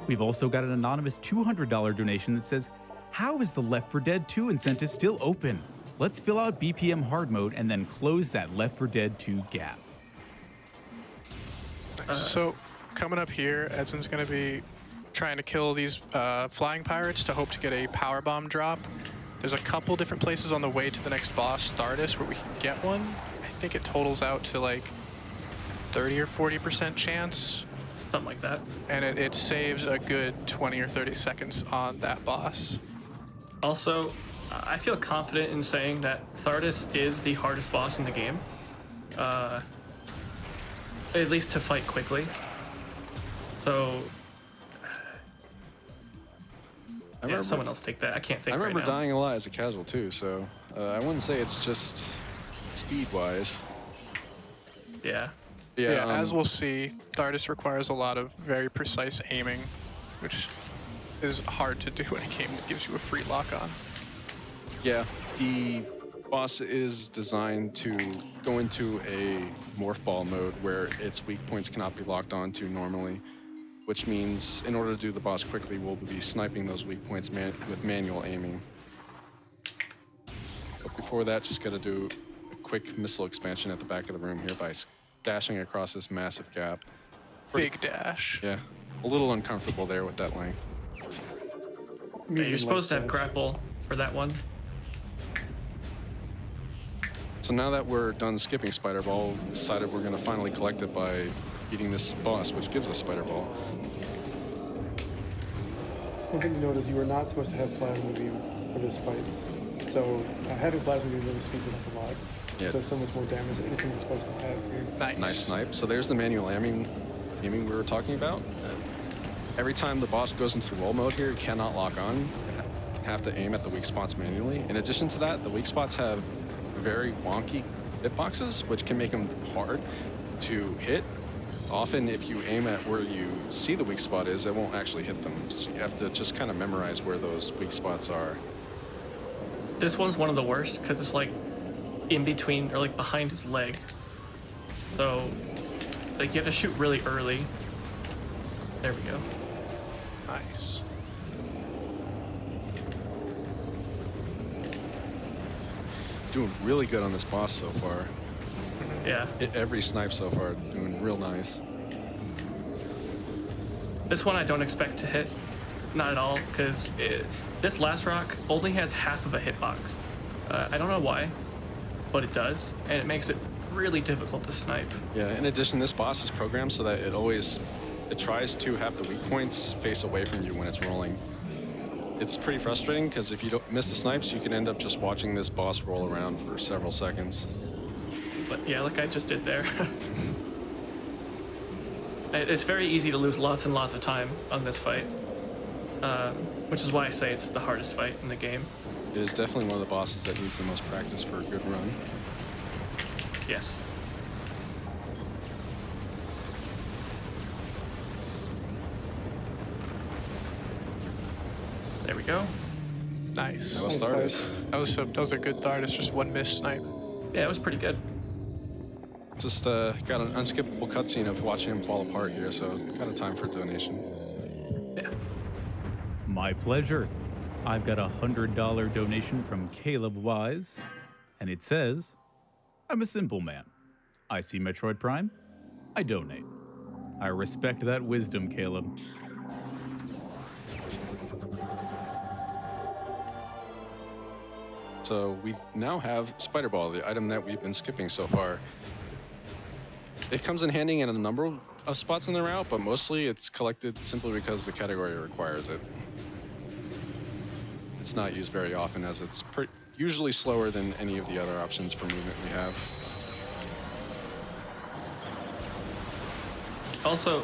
We've also got an anonymous $200 donation that says, how is the Left 4 Dead 2 incentive still open? Let's fill out BPM hard mode and then close that Left 4 Dead 2 gap. So coming up here, Edzan's going to be trying to kill these flying pirates to hope to get a power bomb drop. There's a couple different places on the way to the next boss, Stardust, where we can get one. I think it totals out to like 30 or 40% chance, something like that. and it saves a good 20 or 30 seconds on that boss. Also, I feel confident in saying that Thardus is the hardest boss in the game. At least to fight quickly. So, someone else take that. I can't think I remember right now. dying a lot as a casual too, so I wouldn't say it's just speed-wise. Yeah. Yeah, as we'll see, Thardus requires a lot of very precise aiming, which is hard to do in a game that gives you a free lock-on. Yeah, the boss is designed to go into a morph ball mode where its weak points cannot be locked onto normally, which means in order to do the boss quickly, we'll be sniping those weak points with manual aiming. But before that, just gotta do a quick missile expansion at the back of the room here by dashing across this massive gap. Big dash. Yeah, a little uncomfortable there with that length. Yeah, you're supposed to have grapple for that one. So now that we're done skipping Spider Ball, we decided we're gonna finally collect it by beating this boss, which gives us Spider Ball. One thing to note is you are not supposed to have Plasma Beam for this fight. So having Plasma Beam really speeds it up a lot. Yeah. It does so much more damage than anything you're supposed to have here. Nice snipe. So there's the manual aiming we were talking about. Every time the boss goes into roll mode here, it cannot lock on. You have to aim at the weak spots manually. In addition to that, the weak spots have very wonky hitboxes, which can make them hard to hit. Often, if you aim at where you see the weak spot is, it won't actually hit them. So you have to just kind of memorize where those weak spots are. This one's one of the worst because it's like in between or like behind his leg. So, like you have to shoot really early. There we go. Nice. Doing really good on this boss so far. Yeah. Hit every snipe so far, doing real nice. This one I don't expect to hit. Not at all, because this last rock only has half of a hitbox. I don't know why, but it does, and it makes it really difficult to snipe. Yeah, in addition, this boss is programmed so that it tries to have the weak points face away from you when it's rolling. It's pretty frustrating because if you don't miss the snipes, you can end up just watching this boss roll around for several seconds. But yeah, like I just did there. It's very easy to lose lots and lots of time on this fight, which is why I say it's the hardest fight in the game. It is definitely one of the bosses that needs the most practice for a good run. Yes. There we go. Nice. That was Thardus. That was a good Thardus, just one missed snipe. Yeah, it was pretty good. Just got an unskippable cutscene of watching him fall apart here, so got a time for a donation. Yeah. My pleasure. I've got a $100 donation from Caleb Wise, and it says, I'm a simple man. I see Metroid Prime, I donate. I respect that wisdom, Caleb. So we now have Spider Ball, the item that we've been skipping so far. It comes in handy in a number of spots in the route, but mostly it's collected simply because the category requires it. It's not used very often as it's usually slower than any of the other options for movement we have. Also,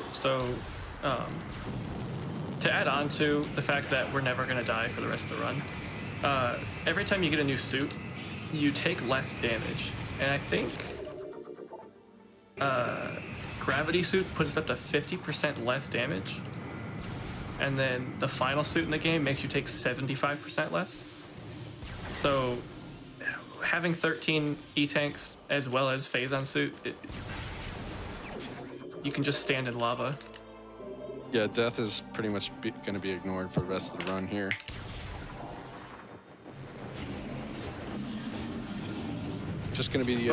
to add on to the fact that we're never going to die for the rest of the run, every time you get a new suit, you take less damage. And I think Gravity Suit puts it up to 50% less damage. And then the final suit in the game makes you take 75% less. So having 13 E-tanks as well as Phazon suit, you can just stand in lava. Yeah, death is pretty much going to be ignored for the rest of the run here. Just going to be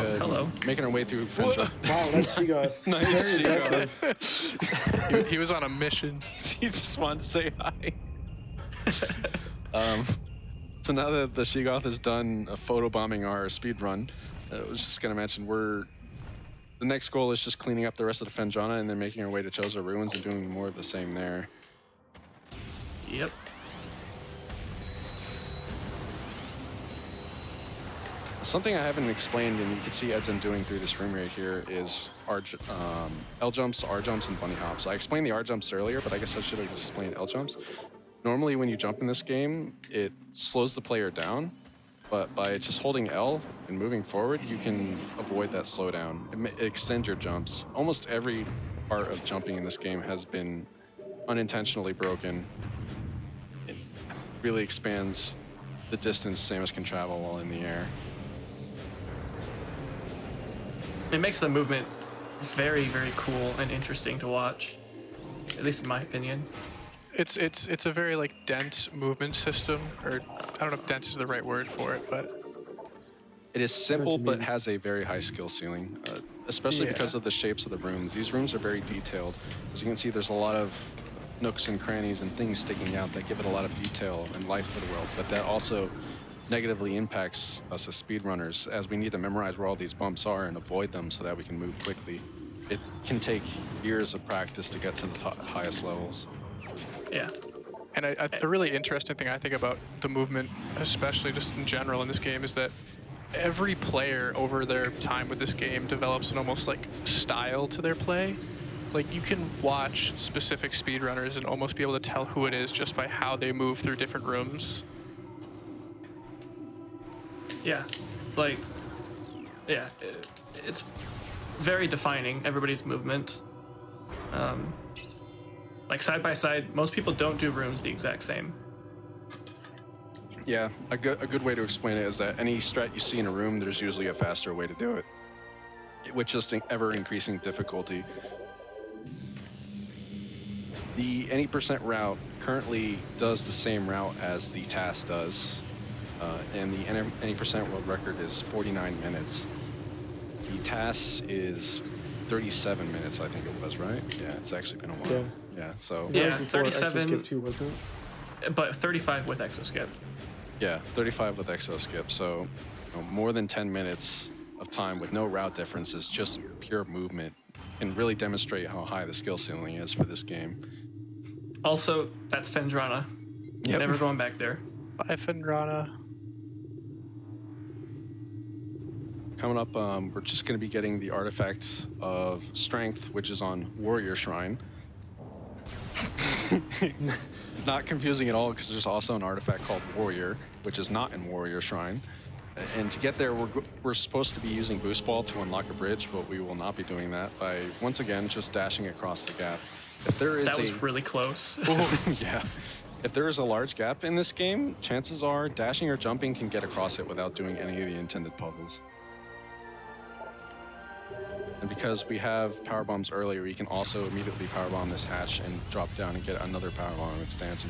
making our way through Fendra. Wow, that's Shigoth. Nice, Very Shigoth. impressive. He was on a mission. He just wanted to say hi. So now that the Shigoth has done a photobombing our speed run, I was just going to mention we're The next goal is just cleaning up the rest of the Fendrana and then making our way to Chozo Ruins and doing more of the same there. Yep. Something I haven't explained, and you can see edzan doing through this room right here, is L jumps, R jumps, and bunny hops. I explained the R jumps earlier, but I guess I should have explained L jumps. Normally, when you jump in this game, it slows the player down, but by just holding L and moving forward, you can avoid that slowdown. It extends your jumps. Almost every part of jumping in this game has been unintentionally broken. It really expands the distance Samus can travel while in the air. It makes the movement very, very cool and interesting to watch, at least in my opinion. It's a very like dense movement system, or I don't know if dense is the right word for it, but It is simple, you but mean. has a very high skill ceiling, especially Yeah. because of the shapes of the rooms. These rooms are very detailed. As you can see, there's a lot of nooks and crannies and things sticking out that give it a lot of detail and life to the world, but that also negatively impacts us as speedrunners, as we need to memorize where all these bumps are and avoid them so that we can move quickly. It can take years of practice to get to the highest levels. Yeah. and the really interesting thing I think about the movement, especially just in general in this game, is that every player over their time with this game develops an almost like style to their play. Like you can watch specific speedrunners and almost be able to tell who it is just by how they move through different rooms. Yeah. Like, yeah, it's very defining, everybody's movement. Like side by side, most people don't do rooms the exact same. Yeah, a good way to explain it is that any strat you see in a room, there's usually a faster way to do it, with just an ever-increasing difficulty. The any percent route currently does the same route as the task does, and the any percent world record is 49 minutes. The task is 37 minutes, I think it was, right? Yeah, it's actually been a while. Yeah. Yeah, so That Yeah, was before 37 Exoskip 2, wasn't it? But 35 with exoskip. yeah, 35 with exo skip. So more than 10 minutes of time with no route differences, just pure movement, can really demonstrate how high the skill ceiling is for this game. Also, that's Fendrana. Yep. Never going back there. Bye, Fendrana. Coming up, we're just going to be getting the artifact of strength, which is on Warrior Shrine. Not confusing at all, because there's also an artifact called Warrior, which is not in Warrior Shrine. And to get there, we're supposed to be using Boost Ball to unlock a bridge, but we will not be doing that by, once again, just dashing across the gap. If there is That was really close. yeah. If there is a large gap in this game, chances are dashing or jumping can get across it without doing any of the intended puzzles. And because we have power bombs earlier, we can also immediately power bomb this hatch and drop down and get another power bomb expansion.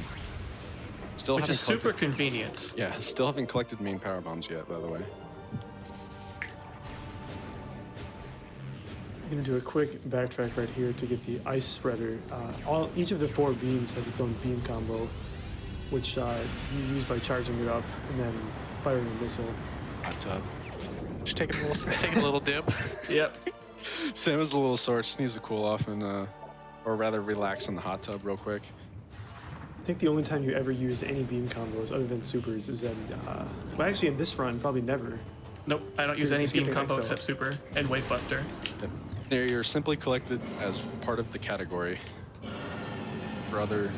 Still Which haven't is super collected- convenient. Yeah, still haven't collected main power bombs yet, by the way. I'm gonna do a quick backtrack right here to get the ice spreader. Each of the 4 beams has its own beam combo, which you use by charging it up and then firing a missile. Hot tub. Just taking a little dip. Yep. Sam is a little sore, just needs to cool off and, or rather relax in the hot tub real quick. I think the only time you ever use any beam combos other than supers is in, well, actually in this run, probably never. Nope, I don't use You're any beam skipping combo exo. except super and wave buster. You're simply collected as part of the category. For other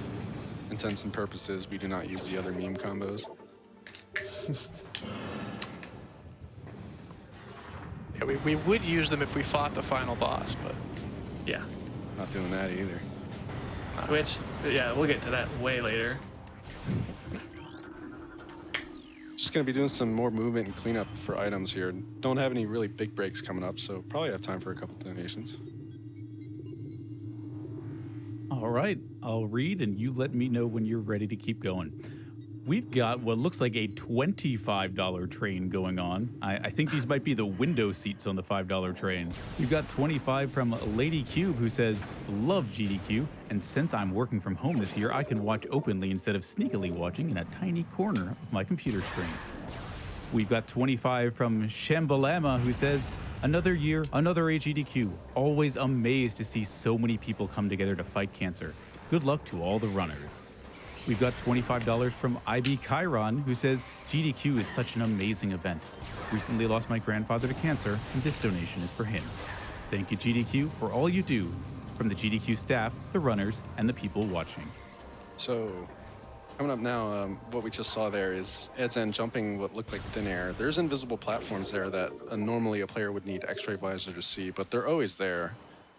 intents and purposes, we do not use the other meme combos. Yeah, we would use them if we fought the final boss, but Yeah. Not doing that either. Which, yeah, we'll get to that way later. Just gonna be doing some more movement and cleanup for items here. Don't have any really big breaks coming up, so probably have time for a couple donations. All right, I'll read and you let me know when you're ready to keep going. We've got what looks like a $25 train going on. I think these might be the window seats on the $5 train. We've got 25 from Lady Cube, who says, love GDQ, and since I'm working from home this year, I can watch openly instead of sneakily watching in a tiny corner of my computer screen. We've got 25 from Shambalama, who says, Another year, another AGDQ. Always amazed to see so many people come together to fight cancer. Good luck to all the runners. We've got $25 from IB Chiron, who says, GDQ is such an amazing event. Recently lost my grandfather to cancer, and this donation is for him. Thank you, GDQ, for all you do. From the GDQ staff, the runners, and the people watching. So, coming up now, what we just saw there is edzan jumping what looked like thin air. There's invisible platforms there that normally a player would need X-ray visor to see, but they're always there.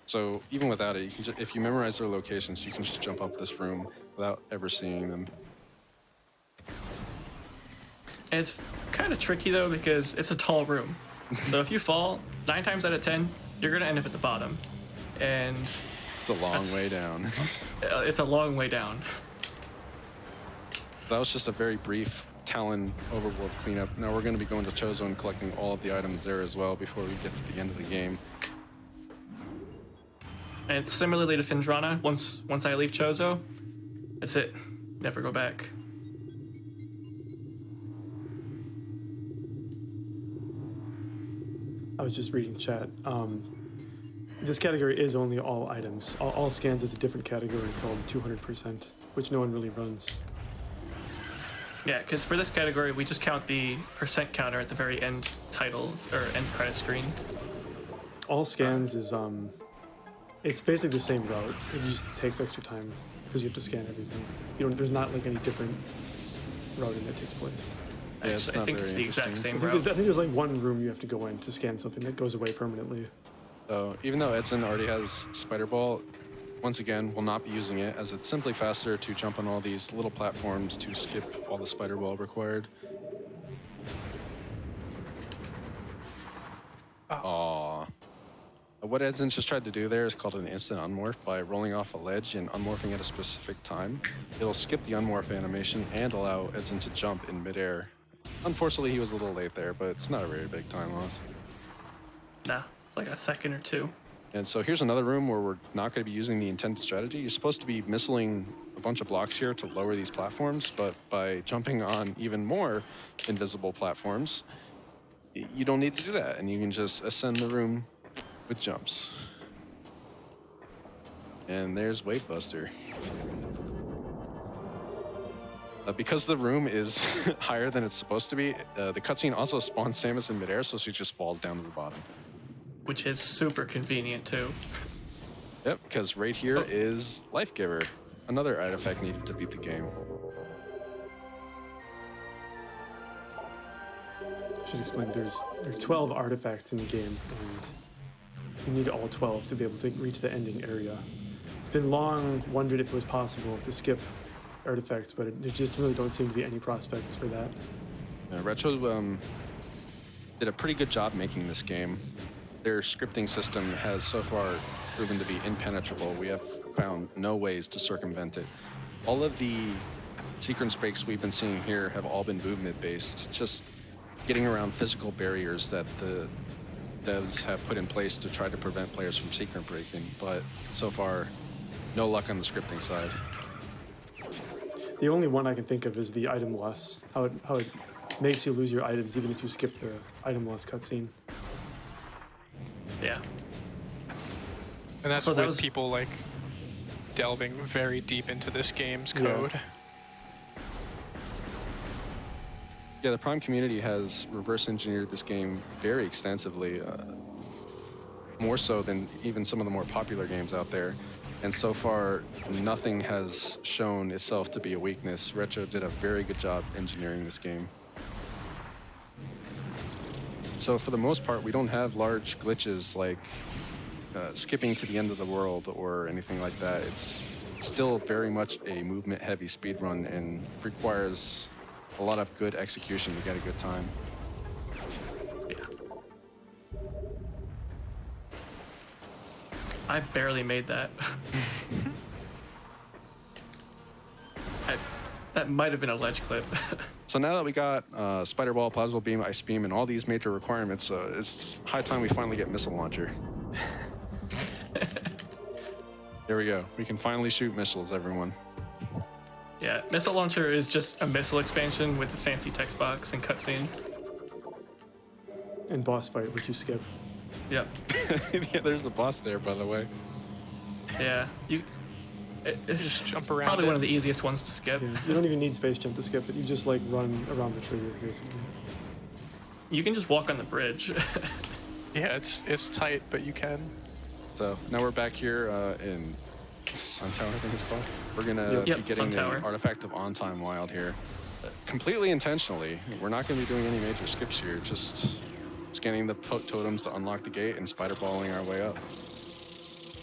So even without it, you can if you memorize their locations, you can just jump up this room without ever seeing them. And it's kind of tricky though because it's a tall room. So if you fall, 9 times out of 10, you're gonna end up at the bottom, and It's a long way down. it's a long way down. That was just a very brief Talon overworld cleanup. Now we're going to be going to Chozo and collecting all of the items there as well before we get to the end of the game. And similarly to Findrana, once I leave Chozo, that's it. Never go back. I was just reading chat. This category is only all items. All scans is a different category called 200%, which no one really runs. Yeah, because for this category, we just count the percent counter at the very end titles or end credit screen. All scans is it's basically the same route. It just takes extra time because you have to scan everything. There's not like any different routing that takes place. Yeah, it's Actually, I not think it's very the exact interesting. same I think route. there's like one room you have to go in to scan something that goes away permanently. So even though edzan already has Spider Ball, once again, we'll not be using it as it's simply faster to jump on all these little platforms to skip all the Spider Ball required. Aww. What edzan just tried to do there is called an instant unmorph by rolling off a ledge and unmorphing at a specific time. It'll skip the unmorph animation and allow edzan to jump in midair. Unfortunately, he was a little late there, but it's not a very big time loss. Nah, like a second or two. And so here's another room where we're not going to be using the intended strategy. You're supposed to be missiling a bunch of blocks here to lower these platforms, but by jumping on even more invisible platforms, you don't need to do that, and you can just ascend the room with jumps. And there's Wave Buster. Because the room is higher than it's supposed to be, the cutscene also spawns Samus in midair, so she just falls down to the bottom. Which is super convenient too. Yep, because right here is Life Giver, another artifact needed to beat the game. I should explain. There are 12 artifacts in the game, and you need all 12 to be able to reach the ending area. It's been long wondered if it was possible to skip artifacts, but there just really don't seem to be any prospects for that. Retro did a pretty good job making this game. Their scripting system has so far proven to be impenetrable. We have found no ways to circumvent it. All of the sequence breaks we've been seeing here have all been movement based, just getting around physical barriers that the devs have put in place to try to prevent players from secret breaking, but so far, no luck on the scripting side. The only one I can think of is the item loss, how it makes you lose your items even if you skip the item loss cutscene. Yeah. And that's So that with was- people like delving very deep into this game's Yeah. code. Yeah, the Prime community has reverse engineered this game very extensively, more so than even some of the more popular games out there. And so far, nothing has shown itself to be a weakness. Retro did a very good job engineering this game. So for the most part, we don't have large glitches like skipping to the end of the world or anything like that. It's still very much a movement-heavy speedrun and requires a lot of good execution to get a good time. I barely made that. That might have been a ledge clip. So now that we got Spider Ball, Plasma Beam, Ice Beam, and all these major requirements, it's high time we finally get Missile Launcher. There we go. We can finally shoot missiles, everyone. Yeah, Missile Launcher is just a missile expansion with the fancy text box and cutscene. And boss fight, which you skip. Yep. Yeah, there's a boss there, by the way. Yeah. It's Just jump around probably it. one of the easiest ones to skip. Yeah, you don't even need space jump to skip it. You just like run around the trigger basically. You can just walk on the bridge. Yeah, it's tight, but you can. So now we're back here in Sun Tower, I think it's called. We're gonna Yep, be getting Sun the Tower. artifact of On Time Wild here. Completely intentionally. We're not gonna be doing any major skips here, just scanning the totems to unlock the gate and spider balling our way up.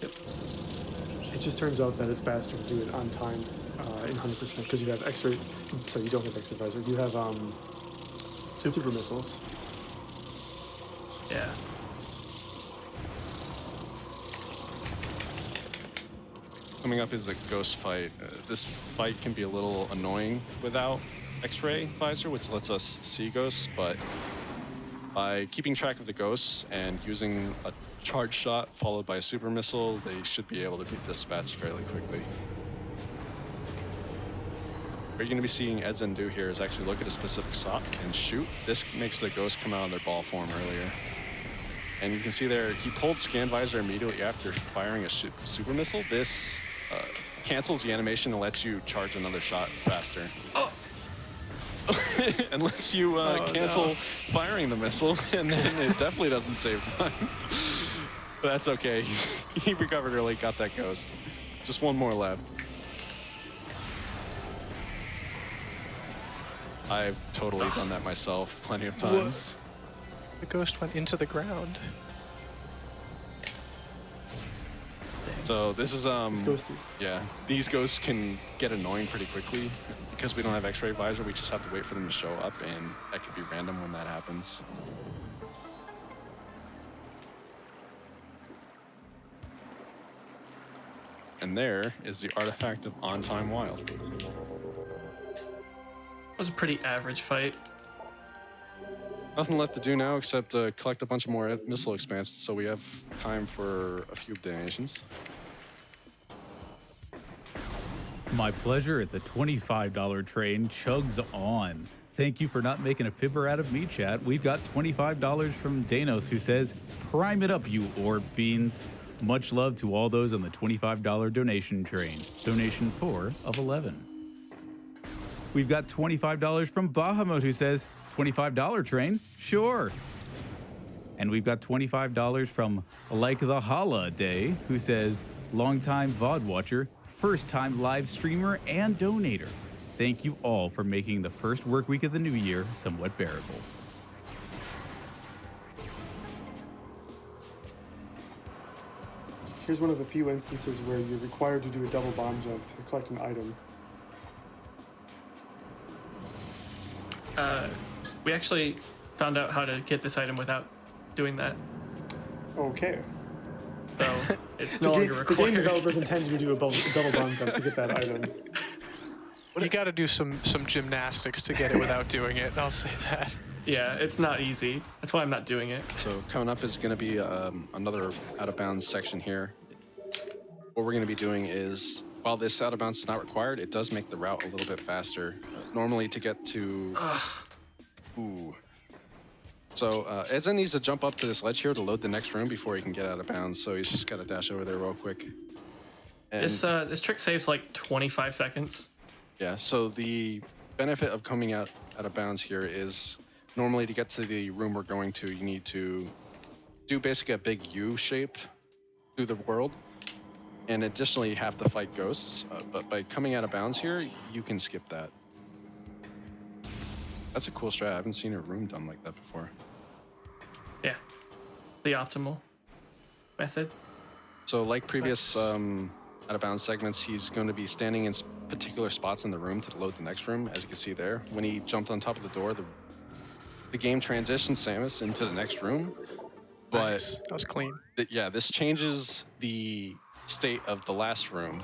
It just turns out that it's faster to do it on time in 100% because you have X-ray. Sorry, you don't have X-ray visor. You have super missiles. Yeah. Coming up is a ghost fight. This fight can be a little annoying without X-ray visor, which lets us see ghosts, but by keeping track of the ghosts and using a charge shot followed by a super missile, they should be able to be dispatched fairly quickly. What you're going to be seeing edzan do here is actually look at a specific spot and shoot. This makes the ghost come out in their ball form earlier. And you can see there, he pulled scan visor immediately after firing a super missile. This cancels the animation and lets you charge another shot faster. Oh. Unless you cancel firing the missile, and then it definitely doesn't save time. But that's okay. He recovered early, got that ghost. Just one more left. I've totally done that myself plenty of times. The ghost went into the ground. So this is It's ghosty. yeah, these ghosts can get annoying pretty quickly. Because we don't have X-ray visor, we just have to wait for them to show up, and that could be random when that happens. And there is the artifact of On Time Wild. It was a pretty average fight. Nothing left to do now except collect a bunch of more missile expansions, so we have time for a few donations. My pleasure at the $25 train chugs on. Thank you for not making a fibber out of me, chat. We've got $25 from Danos, who says, "Prime it up, you orb fiends." Much love to all those on the $25 donation train. Donation 4 of 11. We've got $25 from Bahamut, who says, $25 train? Sure. And we've got $25 from Like the Holiday, who says, longtime VOD watcher, first time live streamer, and donator. Thank you all for making the first work week of the new year somewhat bearable. Here's one of the few instances where you're required to do a double bomb jump to collect an item. We actually found out how to get this item without doing that. Okay. So it's The no game, longer the required. game developers intended you to do a double bomb jump to get that item. You got to do some gymnastics to get it without doing it. I'll say that. Yeah, it's not easy. That's why I'm not doing it. So coming up is going to be another out of bounds section here. What we're going to be doing is, while this out of bounds is not required, it does make the route a little bit faster. Normally to get to... Ooh. So edzan needs to jump up to this ledge here to load the next room before he can get out of bounds. So he's just got to dash over there real quick. And This trick saves like 25 seconds. yeah, so the benefit of coming out of bounds here is normally to get to the room we're going to, you need to do basically a big U shape through the world. And additionally, you have to fight ghosts. But by coming out of bounds here, you can skip that. That's a cool strat. I haven't seen a room done like that before. Yeah, the optimal method. So like previous out of bounds segments, he's going to be standing in particular spots in the room to load the next room. As you can see there, when he jumped on top of the door, the game transitions Samus into the next room. But Nice. That was clean. yeah, this changes the state of the last room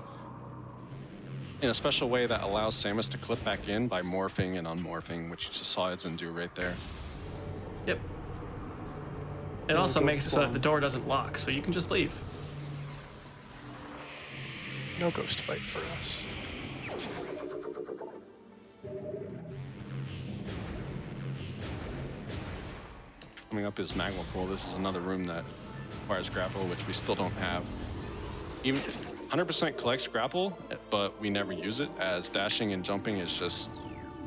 in a special way that allows Samus to clip back in by morphing and unmorphing, which you just saw edzan do right there. Yep. It Yeah, also ghost makes it so that bomb. the door doesn't lock, so you can just leave. No ghost fight for us. Coming up is Magma Pool. This is another room that requires grapple, which we still don't have. Even 100% collects grapple, but we never use it, as dashing and jumping is just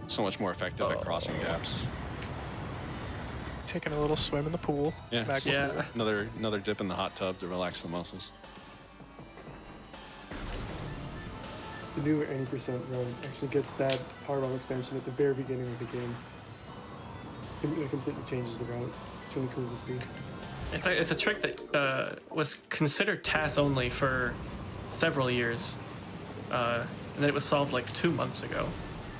so much more effective at crossing gaps. Taking a little swim in the pool. Yeah, Back Yeah. another dip in the hot tub to relax the muscles. The new 80% run actually gets that power bomb expansion at the very beginning of the game. It completely changes the route. It's really cool to see. It's a trick that was considered TAS only for several years, and then it was solved like 2 months ago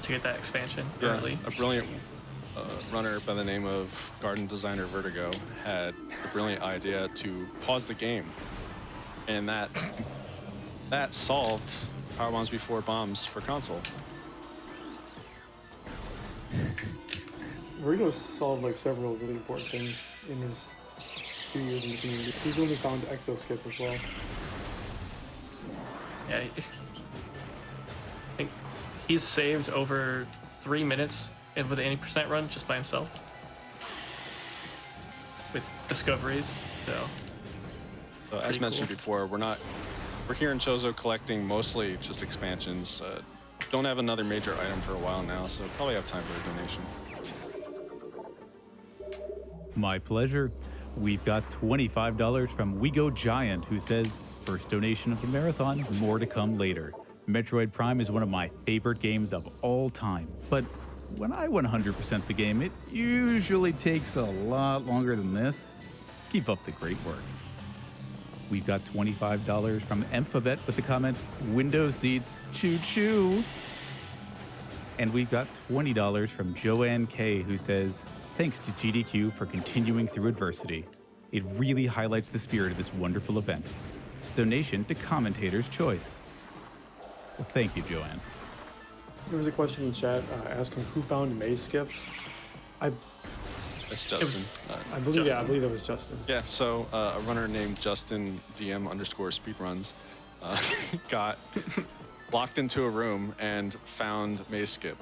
to get that expansion early. A brilliant runner by the name of Garden Designer Vertigo had the brilliant idea to pause the game, and that solved Power Bombs Before Bombs for console. Vertigo's solved like several really important things in his few years in the community. He's only found Exo Skip as well. Yeah, I think he's saved over 3 minutes with the 80% run just by himself with discoveries. So As mentioned before, we're here in Chozo collecting mostly just expansions. Don't have another major item for a while now, so probably have time for a donation. My pleasure. We've got $25 from We Go Giant, who says, first donation of the marathon, more to come later. Metroid Prime is one of my favorite games of all time, but when I 100% the game, it usually takes a lot longer than this. Keep up the great work. We've got $25 from Emphabet with the comment, window seats, choo choo. And we've got $20 from Joanne K, who says, thanks to GDQ for continuing through adversity. It really highlights the spirit of this wonderful event. Donation to Commentator's Choice. Well, thank you, Joanne. There was a question in chat asking who found Maze Skip. That's Justin. I believe that was Justin. Yeah, so a runner named Justin DM_speedruns got locked into a room and found Maze Skip.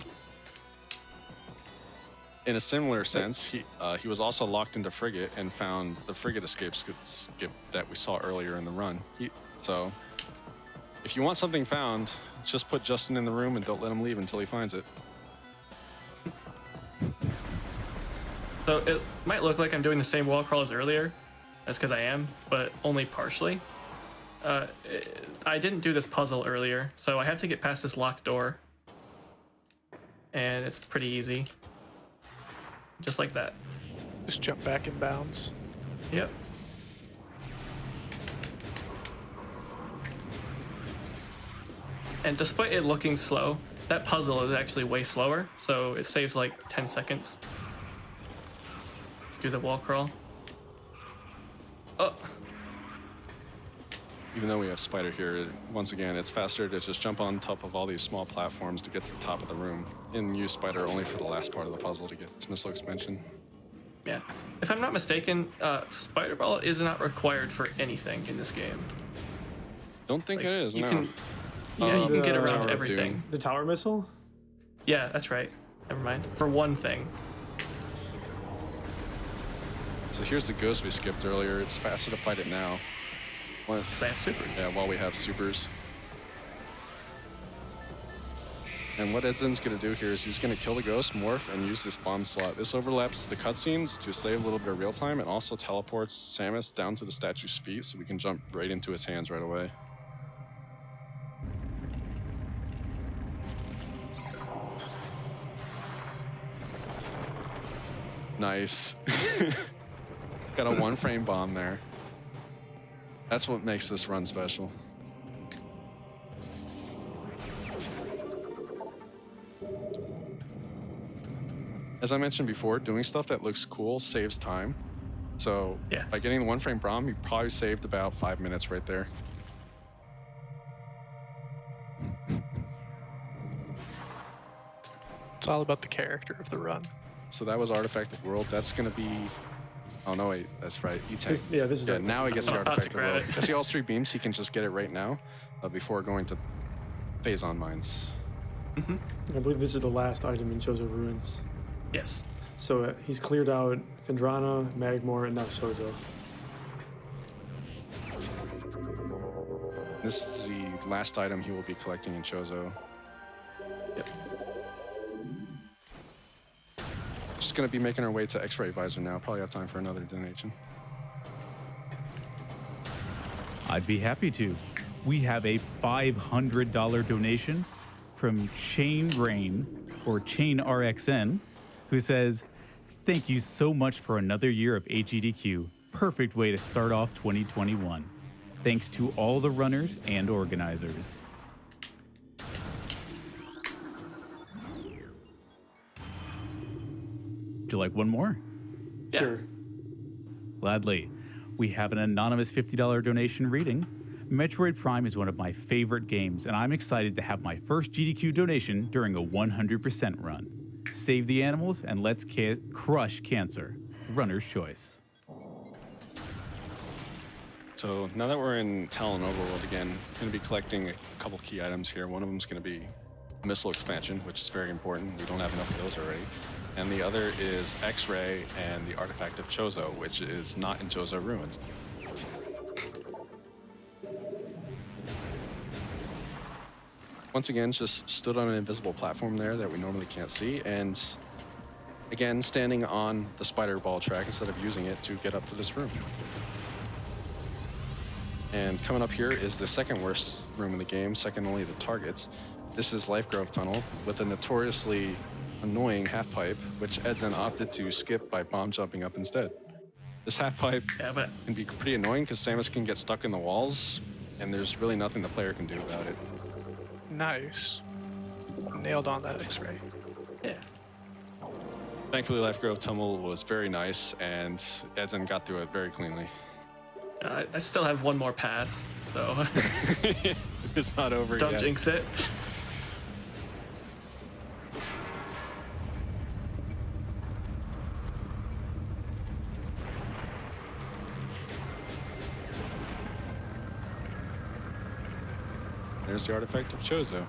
In a similar sense, he was also locked into Frigate and found the Frigate escape skip that we saw earlier in the run. So if you want something found, just put Justin in the room and don't let him leave until he finds it. So it might look like I'm doing the same wall crawl as earlier. That's because I am, but only partially. I didn't do this puzzle earlier, so I have to get past this locked door. And it's pretty easy. Just like that. Just jump back in bounds. Yep. And despite it looking slow, that puzzle is actually way slower, so it saves like 10 seconds. Do the wall crawl. Oh. Even though we have Spider here, once again, it's faster to just jump on top of all these small platforms to get to the top of the room, and use Spider only for the last part of the puzzle to get its missile expansion. Yeah. If I'm not mistaken, Spider Ball is not required for anything in this game. Don't think it is, you no. Can, yeah, you can get Tower around of everything. Doom. The tower missile? Yeah, that's right. Never mind. For one thing. So here's the ghost we skipped earlier. It's faster to fight it now. Because I have supers. Yeah, while we have supers. And what edzan's going to do here is he's going to kill the ghost, morph, and use this bomb slot. This overlaps the cutscenes to save a little bit of real time, and also teleports Samus down to the statue's feet so we can jump right into his hands right away. Nice. Got a one-frame bomb there. That's what makes this run special. As I mentioned before, doing stuff that looks cool saves time. So Yes. by getting the one-frame bomb, you probably saved about 5 minutes right there. It's all about the character of the run. So that was Artifacted World. That's going to be... Oh, no, wait. That's right. E-Tank. Yeah, this is Yeah, it. now he gets the I'm about to Artifacted grab World. it. Does he all 3 beams? He can just get it right now before going to Phazon Mines. I believe this is the last item in Chozo Ruins. Yes. So he's cleared out Fendrana, Magmore, and now Chozo. this is the last item he will be collecting in Chozo. Yep. Just gonna be making our way to X-ray visor now. Probably have time for another donation. I'd be happy to. We have a $500 donation from Chain Rain, or Chain RXN, who says, "Thank you so much for another year of HEDQ. Perfect way to start off 2021. Thanks to all the runners and organizers." Would you like one more? Yeah. Sure. Gladly. We have an anonymous $50 donation reading. Metroid Prime is one of my favorite games, and I'm excited to have my first GDQ donation during a 100% run. Save the animals and let's crush cancer. Runner's choice. So now that we're in Talon Overworld again, I'm going to be collecting a couple key items here. One of them is going to be missile expansion, which is very important. We don't have enough of those already. And the other is X-ray and the artifact of Chozo, which is not in Chozo Ruins. Once again, just stood on an invisible platform there that we normally can't see, and again, standing on the spider ball track instead of using it to get up to this room. And coming up here is the second worst room in the game, second only to targets. This is Life Grove Tunnel with a notoriously annoying half pipe, which edzan opted to skip by bomb jumping up instead. This half pipe can be pretty annoying because Samus can get stuck in the walls, and there's really nothing the player can do about it. Nice. Nailed on that X-ray. Yeah. Thankfully, Life Grove Tunnel was very nice, and edzan got through it very cleanly. I still have one more pass, so It's not over don't yet. jinx it. There's the artifact of Chozo.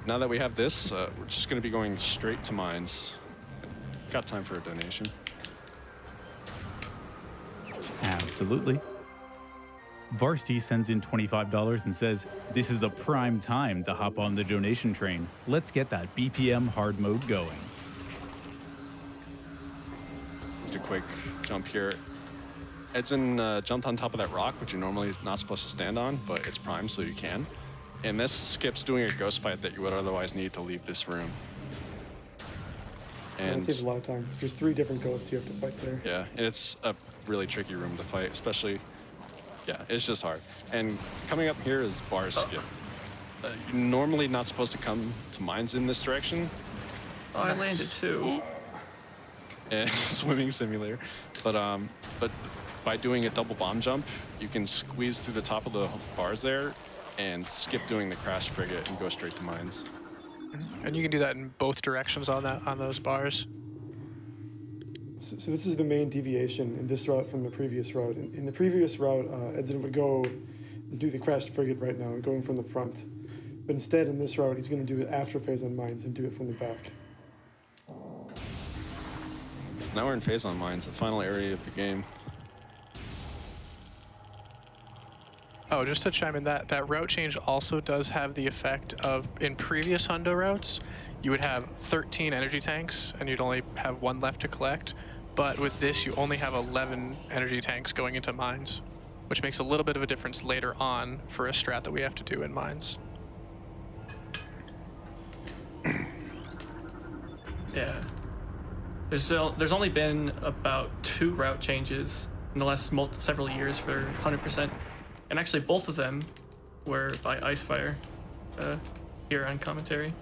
Now that we have this, we're just going to be going straight to mines. Got time for a donation. Absolutely. Varsity sends in $25 and says, "This is a prime time to hop on the donation train. Let's get that BPM hard mode going." Just a quick jump here. edzan jumped on top of that rock, which you're normally not supposed to stand on, but it's prime, so you can. And this skips doing a ghost fight that you would otherwise need to leave this room. And And it saves a lot of time because there's 3 different ghosts you have to fight there. yeah, and it's a really tricky room to fight, especially, yeah, it's just hard. And coming up here is bar skip. You're normally not supposed to come to mines in this direction. Oh, I landed too. And swimming simulator, but by doing a double bomb jump, you can squeeze through the top of the bars there and skip doing the crash frigate and go straight to mines. And you can do that in both directions on those bars. So this is the main deviation in this route from the previous route. In the previous route, edzan would go and do the crashed frigate right now, going from the front. But instead, in this route, he's going to do it after phase on mines and do it from the back. Now we're in phase on mines, the final area of the game. Oh, just to chime in, that route change also does have the effect of, in previous hundo routes, you would have 13 energy tanks and you'd only have 1 left to collect. But with this, you only have 11 energy tanks going into mines, which makes a little bit of a difference later on for a strat that we have to do in mines. Yeah. There's only been about 2 route changes in the last several years for 100%. And actually, both of them were by Icefire here on commentary.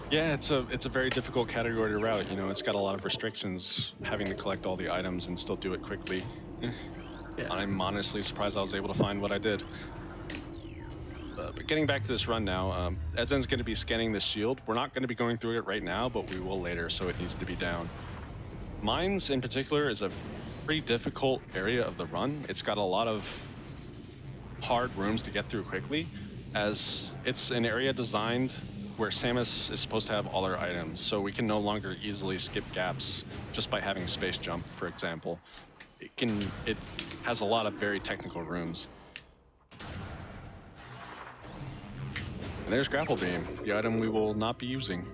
Yeah, it's a very difficult category to route. You know, it's got a lot of restrictions, having to collect all the items and still do it quickly. Yeah. I'm honestly surprised I was able to find what I did. But getting back to this run now, edzan's going to be scanning this shield. We're not going to be going through it right now, but we will later, so it needs to be down. Mines, in particular, is a pretty difficult area of the run. It's got a lot of hard rooms to get through quickly, as it's an area designed where Samus is supposed to have all her items, so we can no longer easily skip gaps just by having space jump, for example. It has a lot of very technical rooms. And there's Grapple Beam, the item we will not be using.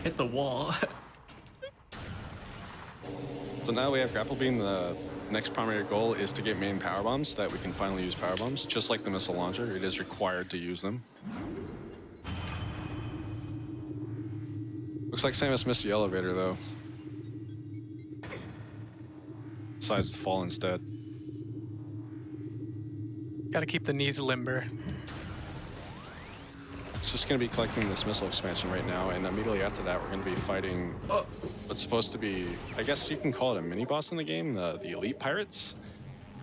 Hit the wall. So now we have Grapple Beam, the next primary goal is to get main power bombs so that we can finally use power bombs. Just like the missile launcher, it is required to use them. Looks like Samus missed the elevator though. Decides to fall instead. Gotta keep the knees limber. It's just going to be collecting this missile expansion right now, and immediately after that we're going to be fighting what's supposed to be, I guess you can call it a mini-boss in the game, the Elite Pirates.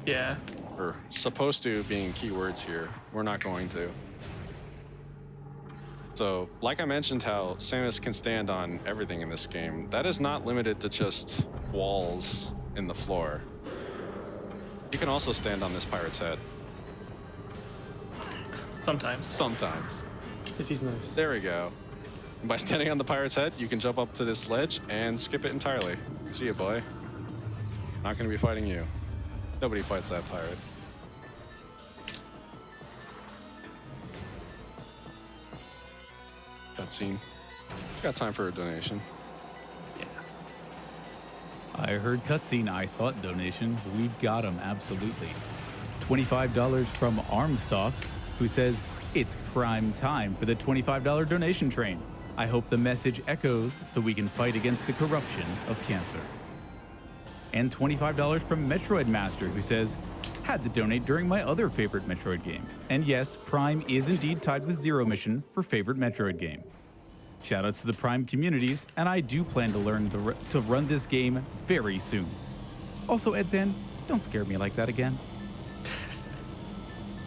Yeah. Or supposed to being keywords here. We're not going to. So, like I mentioned how Samus can stand on everything in this game, that is not limited to just walls in the floor. You can also stand on this pirate's head. Sometimes. Sometimes. If he's nice. There we go. And by standing on the pirate's head, you can jump up to this ledge and skip it entirely. See ya, boy. Not gonna be fighting you. Nobody fights that pirate. Cutscene. Got time for a donation. Yeah. I heard cutscene, I thought donation. We've got them, absolutely. $25 from Armsofts, who says, it's prime time for the $25 donation train. I hope the message echoes so we can fight against the corruption of cancer. And $25 from Metroid Master, who says, had to donate during my other favorite Metroid game. And yes, Prime is indeed tied with Zero Mission for favorite Metroid game. Shoutouts to the Prime communities, and I do plan to learn to run this game very soon. Also, edzan, don't scare me like that again.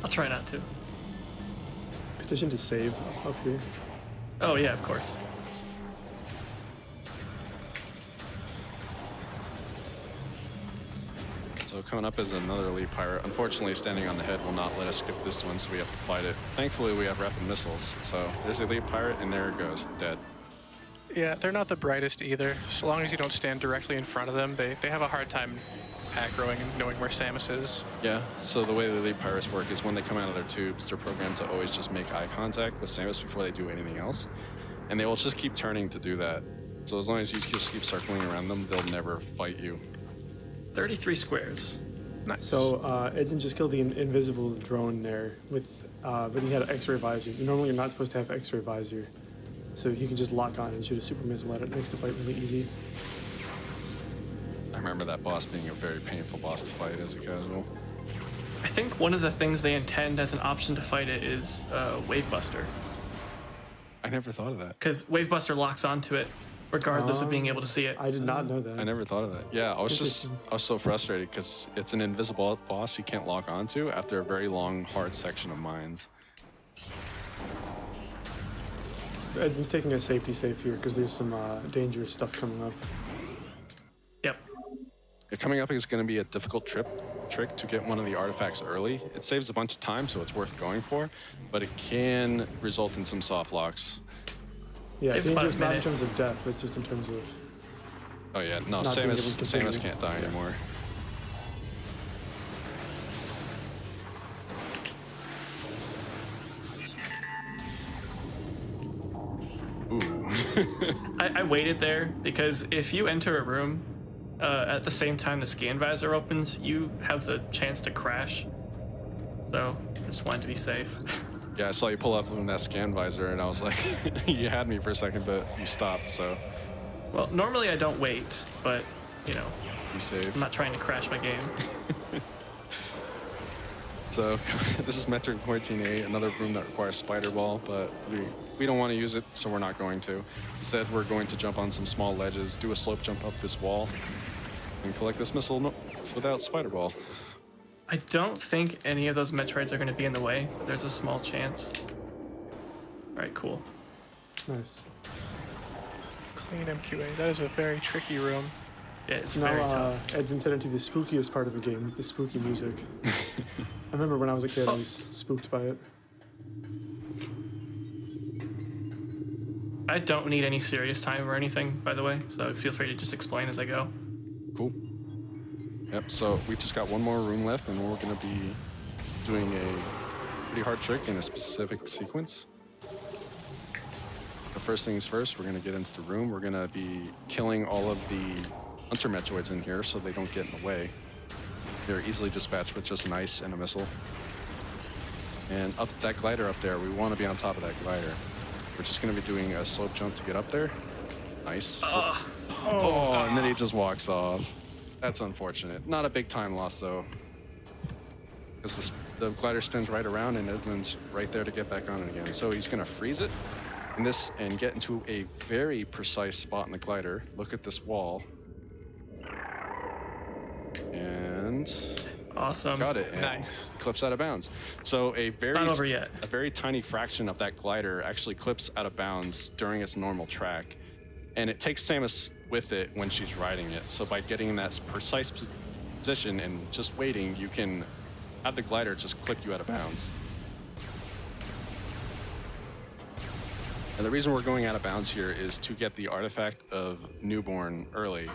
I'll try not to. Petition to save up here. Oh yeah, of course. So coming up is another Elite Pirate. Unfortunately, standing on the head will not let us skip this one, so we have to fight it. Thankfully, we have rapid missiles. So there's the Elite Pirate, and there it goes, dead. Yeah, they're not the brightest either. So long as you don't stand directly in front of them, they have a hard time aggroing and knowing where Samus is. Yeah, so the way the Elite Pirates work is when they come out of their tubes, they're programmed to always just make eye contact with Samus before they do anything else. And they will just keep turning to do that. So as long as you just keep circling around them, they'll never fight you. 33 squares. Nice. So edzan just killed the invisible drone there with, but he had an X-ray visor. Normally you're not supposed to have X-ray visor, so you can just lock on and shoot a super missile at it. Makes the fight really easy. I remember that boss being a very painful boss to fight as a casual. I think one of the things they intend as an option to fight it is Wave Buster, I never thought of that. because Wave Buster locks onto it regardless of being able to see it. I did not know that. I never thought of that. Yeah, I was Interesting. so frustrated because it's an invisible boss you can't lock onto after a very long, hard section of mines. So edzan's taking a safety safe here because there's some dangerous stuff coming up. Yep. Coming up is going to be a difficult trick to get one of the artifacts early. It saves a bunch of time, so it's worth going for, but it can result in some soft locks. Yeah, It's about a dangerous not in minute. terms of death, it's just in terms of... Oh yeah, no, Not being able to Samus continue. can't die anymore. Ooh. I waited there because if you enter a room at the same time the scan visor opens, you have the chance to crash. So I just wanted to be safe. Yeah, I saw you pull up in that scan visor, and I was like, you had me for a second, but you stopped, so Well, normally I don't wait, but you know, you saved. I'm not trying to crash my game. So this is Metroid 14A, another room that requires Spider Ball, but we don't want to use it, so we're not going to. Instead, we're going to jump on some small ledges, do a slope jump up this wall, and collect this missile without Spider Ball. I don't think any of those Metroids are going to be in the way, but there's a small chance. All right, cool. Nice. Clean MQA. That is a very tricky room. Yeah, it's So very now tough. edzan's headed to the spookiest part of the game, the spooky music. I remember when I was a kid, I was spooked by it. I don't need any serious time or anything, by the way, so feel free to just explain as I go. Cool. Yep, so we just got one more room left, and we're going to be doing a pretty hard trick in a specific sequence. The first things first, we're going to get into the room. We're going to be killing all of the Hunter Metroids in here so they don't get in the way. They're easily dispatched with just an ice and a missile. And up that glider up there, we want to be on top of that glider. We're just going to be doing a slope jump to get up there. Nice. Oh, and then he just walks off. That's unfortunate. Not a big time loss, though. Because the glider spins right around, and edzan's right there to get back on it again. So he's going to freeze it and get into a very precise spot in the glider. Look at this wall. And Awesome. got it. And Nice. clips out of bounds. So Not over yet. a very tiny fraction of that glider actually clips out of bounds during its normal track, and it takes Samus with it when she's riding it. So by getting in that precise position and just waiting, you can have the glider just clip you out of bounds. And the reason we're going out of bounds here is to get the artifact of Newborn early.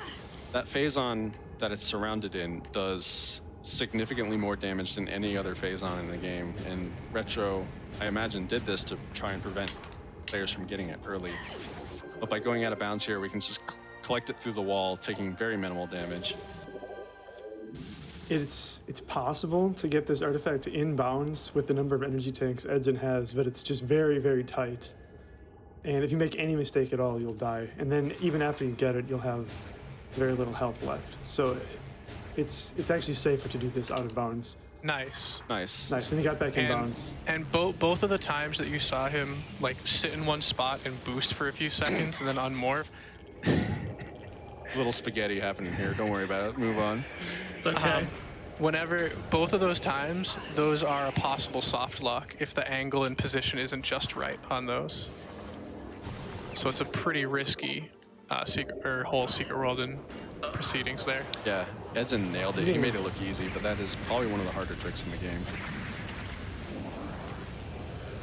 That Phazon that it's surrounded in does significantly more damage than any other Phazon in the game, and Retro, I imagine, did this to try and prevent players from getting it early. But by going out of bounds here, we can just collect it through the wall, taking very minimal damage. It's possible to get this artifact in bounds with the number of energy tanks edzan has, but it's just very, very tight. And if you make any mistake at all, you'll die. And then even after you get it, you'll have very little health left. So it's actually safer to do this out of bounds. Nice. Nice. Nice, and he got back in bounds. And both of the times that you saw him like sit in one spot and boost for a few seconds and then unmorph. Little spaghetti happening here. Don't worry about it. Move on. It's okay. Whenever both of those times, those are a possible soft lock if the angle and position isn't just right on those. So it's a pretty risky whole secret world and proceedings there. Yeah, edzan nailed it. He made it look easy, but that is probably one of the harder tricks in the game.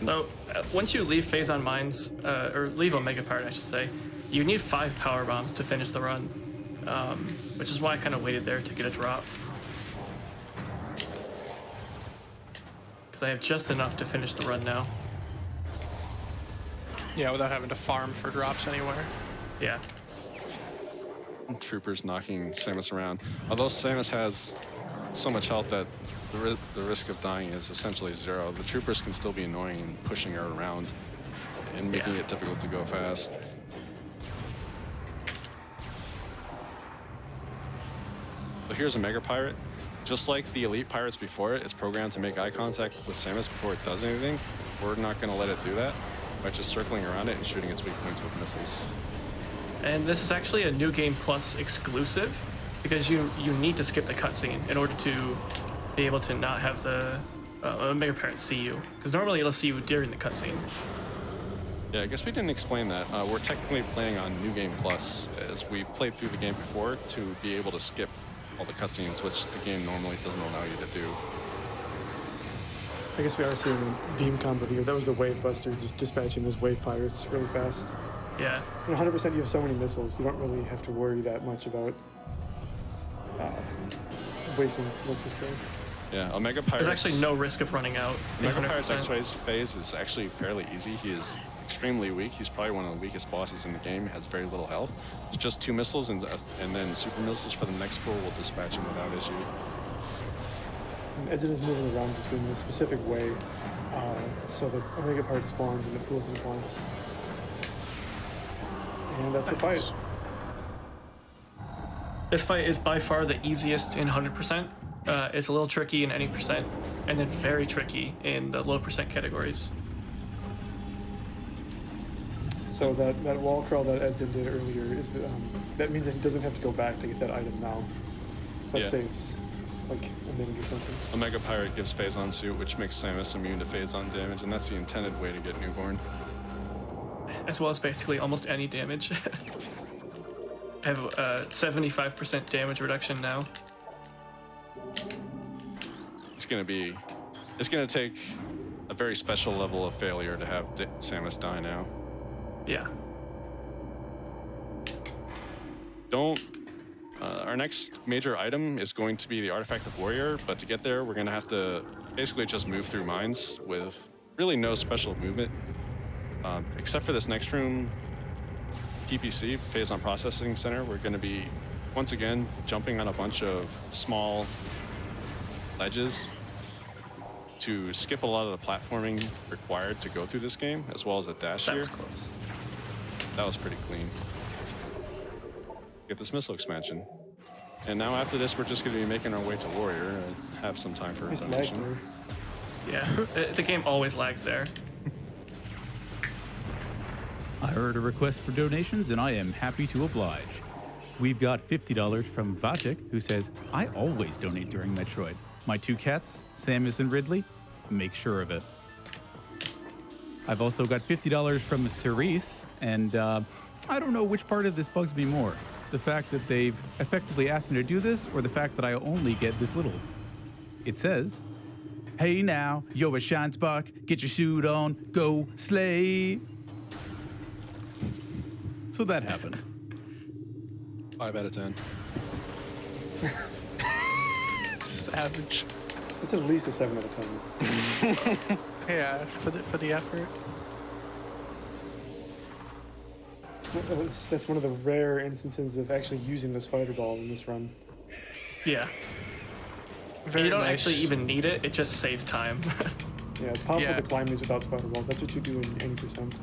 So once you leave Phazon Mines, or leave Omega Pirate, I should say, you need 5 power bombs to finish the run, which is why I kind of waited there to get a drop. Because I have just enough to finish the run now. Yeah, without having to farm for drops anywhere. Yeah. Troopers knocking Samus around. Although Samus has so much health that the risk of dying is essentially 0, the troopers can still be annoying and pushing her around and making it difficult to go fast. So here's a Mega Pirate. Just like the Elite Pirates before it, it's programmed to make eye contact with Samus before it does anything. We're not going to let it do that by just circling around it and shooting its weak points with missiles. And this is actually a New Game Plus exclusive, because you need to skip the cutscene in order to be able to not have the Omega Pirate see you. Because normally it'll see you during the cutscene. Yeah, I guess we didn't explain that. We're technically playing on New Game Plus, as we played through the game before to be able to skip all the cutscenes, which the game normally doesn't allow you to do. I guess we are seeing a beam combo here. That was the Wave Buster, just dispatching those Wave Pirates really fast. Yeah. And 100% you have so many missiles, you don't really have to worry that much about wasting missile strength. Yeah, Omega Pirate's... There's actually no risk of running out. Omega Pirate's 100%. X-Phase phase is actually fairly easy. He is extremely weak. He's probably one of the weakest bosses in the game. He has very little health. It's just 2 missiles and then super missiles for the next pool will dispatch him without issue. And edzan is moving around between in a specific way, so that Omega Pirate spawns in the pool he wants. And that's the fight. This fight is by far the easiest in 100%. It's a little tricky in any percent, and then very tricky in the low percent categories. So that wall crawl that edzan did earlier is that means that he doesn't have to go back to get that item now. That Yeah. saves like a minute or something. Omega Pirate gives Phazon suit, which makes Samus immune to Phazon damage, and that's the intended way to get Newborn. As well as basically almost any damage. I have 75% damage reduction now. It's gonna take a very special level of failure to have Samus die now. Yeah. don't. Our next major item is going to be the Artifact of Warrior, but to get there, we're going to have to basically just move through mines with really no special movement, except for this next room, PPC, Phase on Processing Center. We're going to be, once again, jumping on a bunch of small ledges to skip a lot of the platforming required to go through this game, as well as a dash That here. was close. That was pretty clean. Get this missile expansion. And now after this, we're just going to be making our way to Warrior and have some time for a Nice lag donation. there. Yeah, the game always lags there. I heard a request for donations, and I am happy to oblige. We've got $50 from Vatic, who says, I always donate during Metroid. My two cats, Samus and Ridley, make sure of it. I've also got $50 from Cerise, and I don't know which part of this bugs me more. The fact that they've effectively asked me to do this, or the fact that I only get this little. It says, hey now, you're a shine spark, get your suit on, go slay. So that happened. 5 out of 10. Savage. It's at least a 7 out of 10. Yeah, for the effort. That's one of the rare instances of actually using the spider ball in this run. Yeah. Very You don't nice. actually even need it. It just saves time. Yeah, it's possible Yeah. to climb these without spider ball. That's what you do in any percent.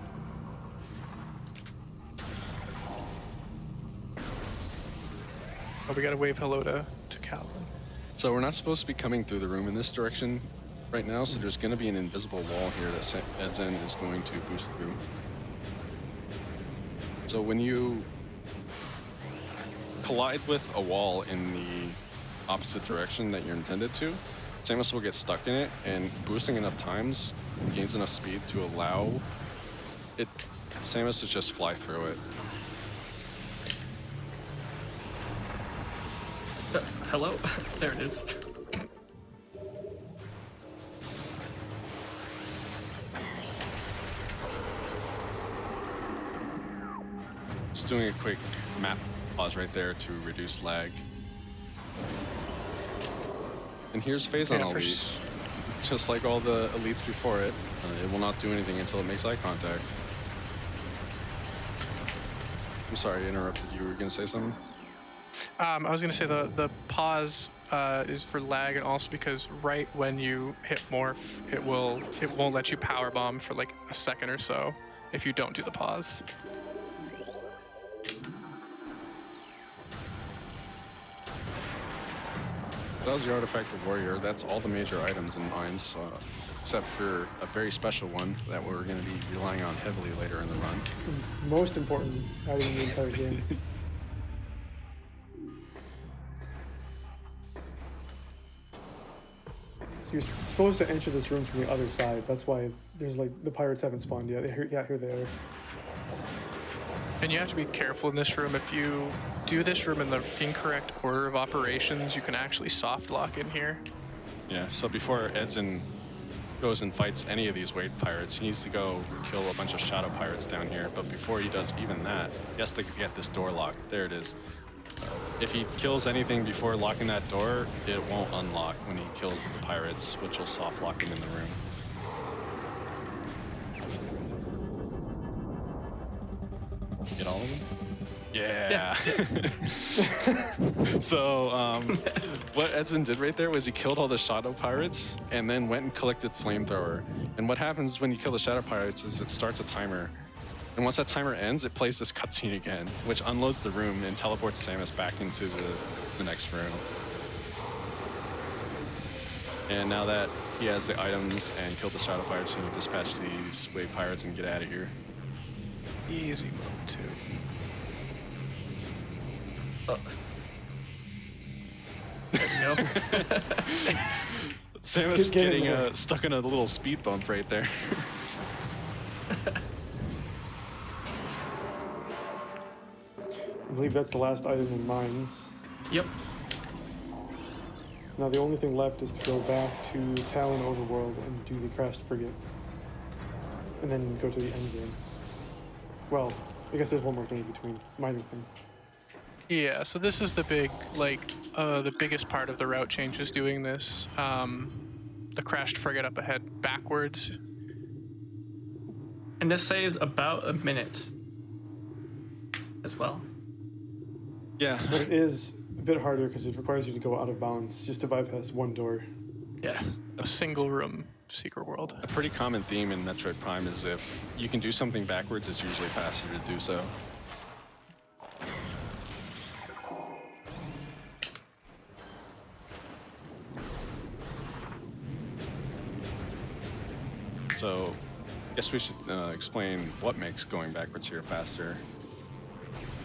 Oh, we gotta wave hello to Calvin. So we're not supposed to be coming through the room in this direction right now, so there's going to be an invisible wall here that edzan is going to boost through. So when you collide with a wall in the opposite direction that you're intended to, Samus will get stuck in it, and boosting enough times gains enough speed to allow Samus to just fly through it. Hello? There it is. Just doing a quick map pause right there to reduce lag. And here's Phase on Yeah, for Elite. Just like all the elites before it, it will not do anything until it makes eye contact. I'm sorry, I interrupted you. Were you going to say something? I was gonna say the pause is for lag, and also because right when you hit morph, it won't let you power bomb for like a second or so if you don't do the pause. That was the Artifact of Warrior. That's all the major items in mines, except for a very special one that we're going to be relying on heavily later in the run. Most important item in the entire game. So you're supposed to enter this room from the other side. That's why there's like the pirates haven't spawned yet. Here they are. And you have to be careful in this room. If you do this room in the incorrect order of operations, you can actually soft lock in here. Yeah, so before edzan goes and fights any of these wave pirates, he needs to go kill a bunch of shadow pirates down here. But before he does even that, he has to get this door locked. There it is. If he kills anything before locking that door, it won't unlock when he kills the pirates, which will soft lock him in the room. Get all of them? Yeah. So, what edzan did right there was he killed all the shadow pirates and then went and collected flamethrower. And what happens when you kill the shadow pirates is it starts a timer. And once that timer ends, it plays this cutscene again, which unloads the room and teleports Samus back into the next room. And now that he has the items and killed the shadow pirates, he can dispatch these wave pirates and get out of here. Easy mode too. There you go. Samus Get in getting there. stuck in a little speed bump right there. I believe that's the last item in mines. Yep. Now the only thing left is to go back to Talon Overworld and do the crashed frigate. And then go to the end game. Well, I guess there's one more thing in between. Minor thing. Yeah, so this is the big, the biggest part of the route change is doing this. The crashed frigate up ahead backwards. And this saves about a minute as well. Yeah. But it is a bit harder because it requires you to go out of bounds just to bypass one door. Yes. A single room secret world. A pretty common theme in Metroid Prime is if you can do something backwards, it's usually faster to do so. So, I guess we should explain what makes going backwards here faster.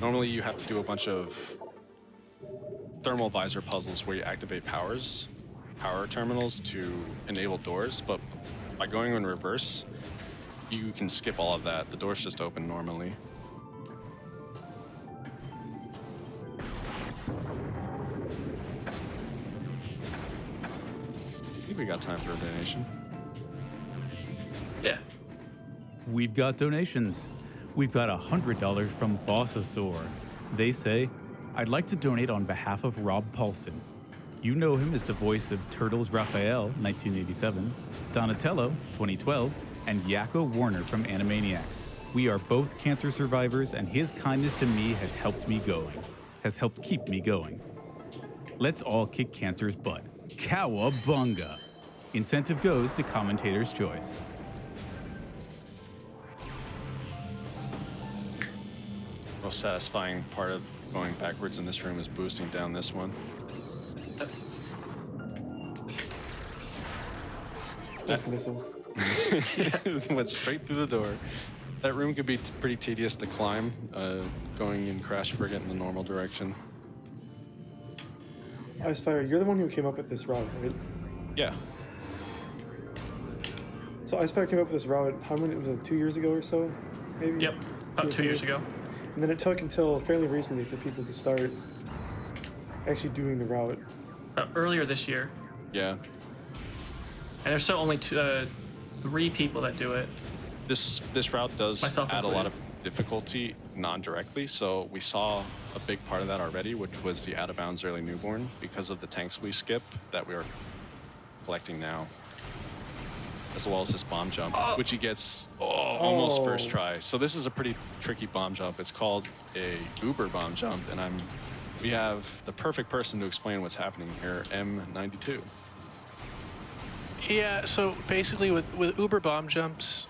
Normally you have to do a bunch of thermal visor puzzles where you activate power terminals to enable doors, but by going in reverse, you can skip all of that. The doors just open normally. I think we got time for a donation. Yeah. We've got donations. We've got $100 from Bossasaur. They say, I'd like to donate on behalf of Rob Paulson. You know him as the voice of Turtles Raphael, 1987, Donatello, 2012, and Yakko Warner from Animaniacs. We are both cancer survivors, and his kindness to me has helped keep me going. Let's all kick cancer's butt. Cowabunga! Incentive goes to commentator's choice. Most satisfying part of going backwards in this room is boosting down this one. Just missing. Went straight through the door. That room could be pretty tedious to climb, going in Crash Frigate in the normal direction. Icefire, you're the one who came up with this route, right? Yeah. So Icefire came up with this route, how many, was it 2 years ago or so? Maybe? Yep. About 2 years ago. And then it took until fairly recently for people to start actually doing the route. Earlier this year. Yeah. And there's still only 3 people that do it. This route does Myself add a included. lot of difficulty non-directly, so we saw a big part of that already, which was the out-of-bounds early newborn, because of the tanks we skip that we are collecting now, as well as this bomb jump, which he gets almost first try. So this is a pretty tricky bomb jump. It's called a uber bomb jump, and we have the perfect person to explain what's happening here, M92. Yeah, so basically with Uber bomb jumps,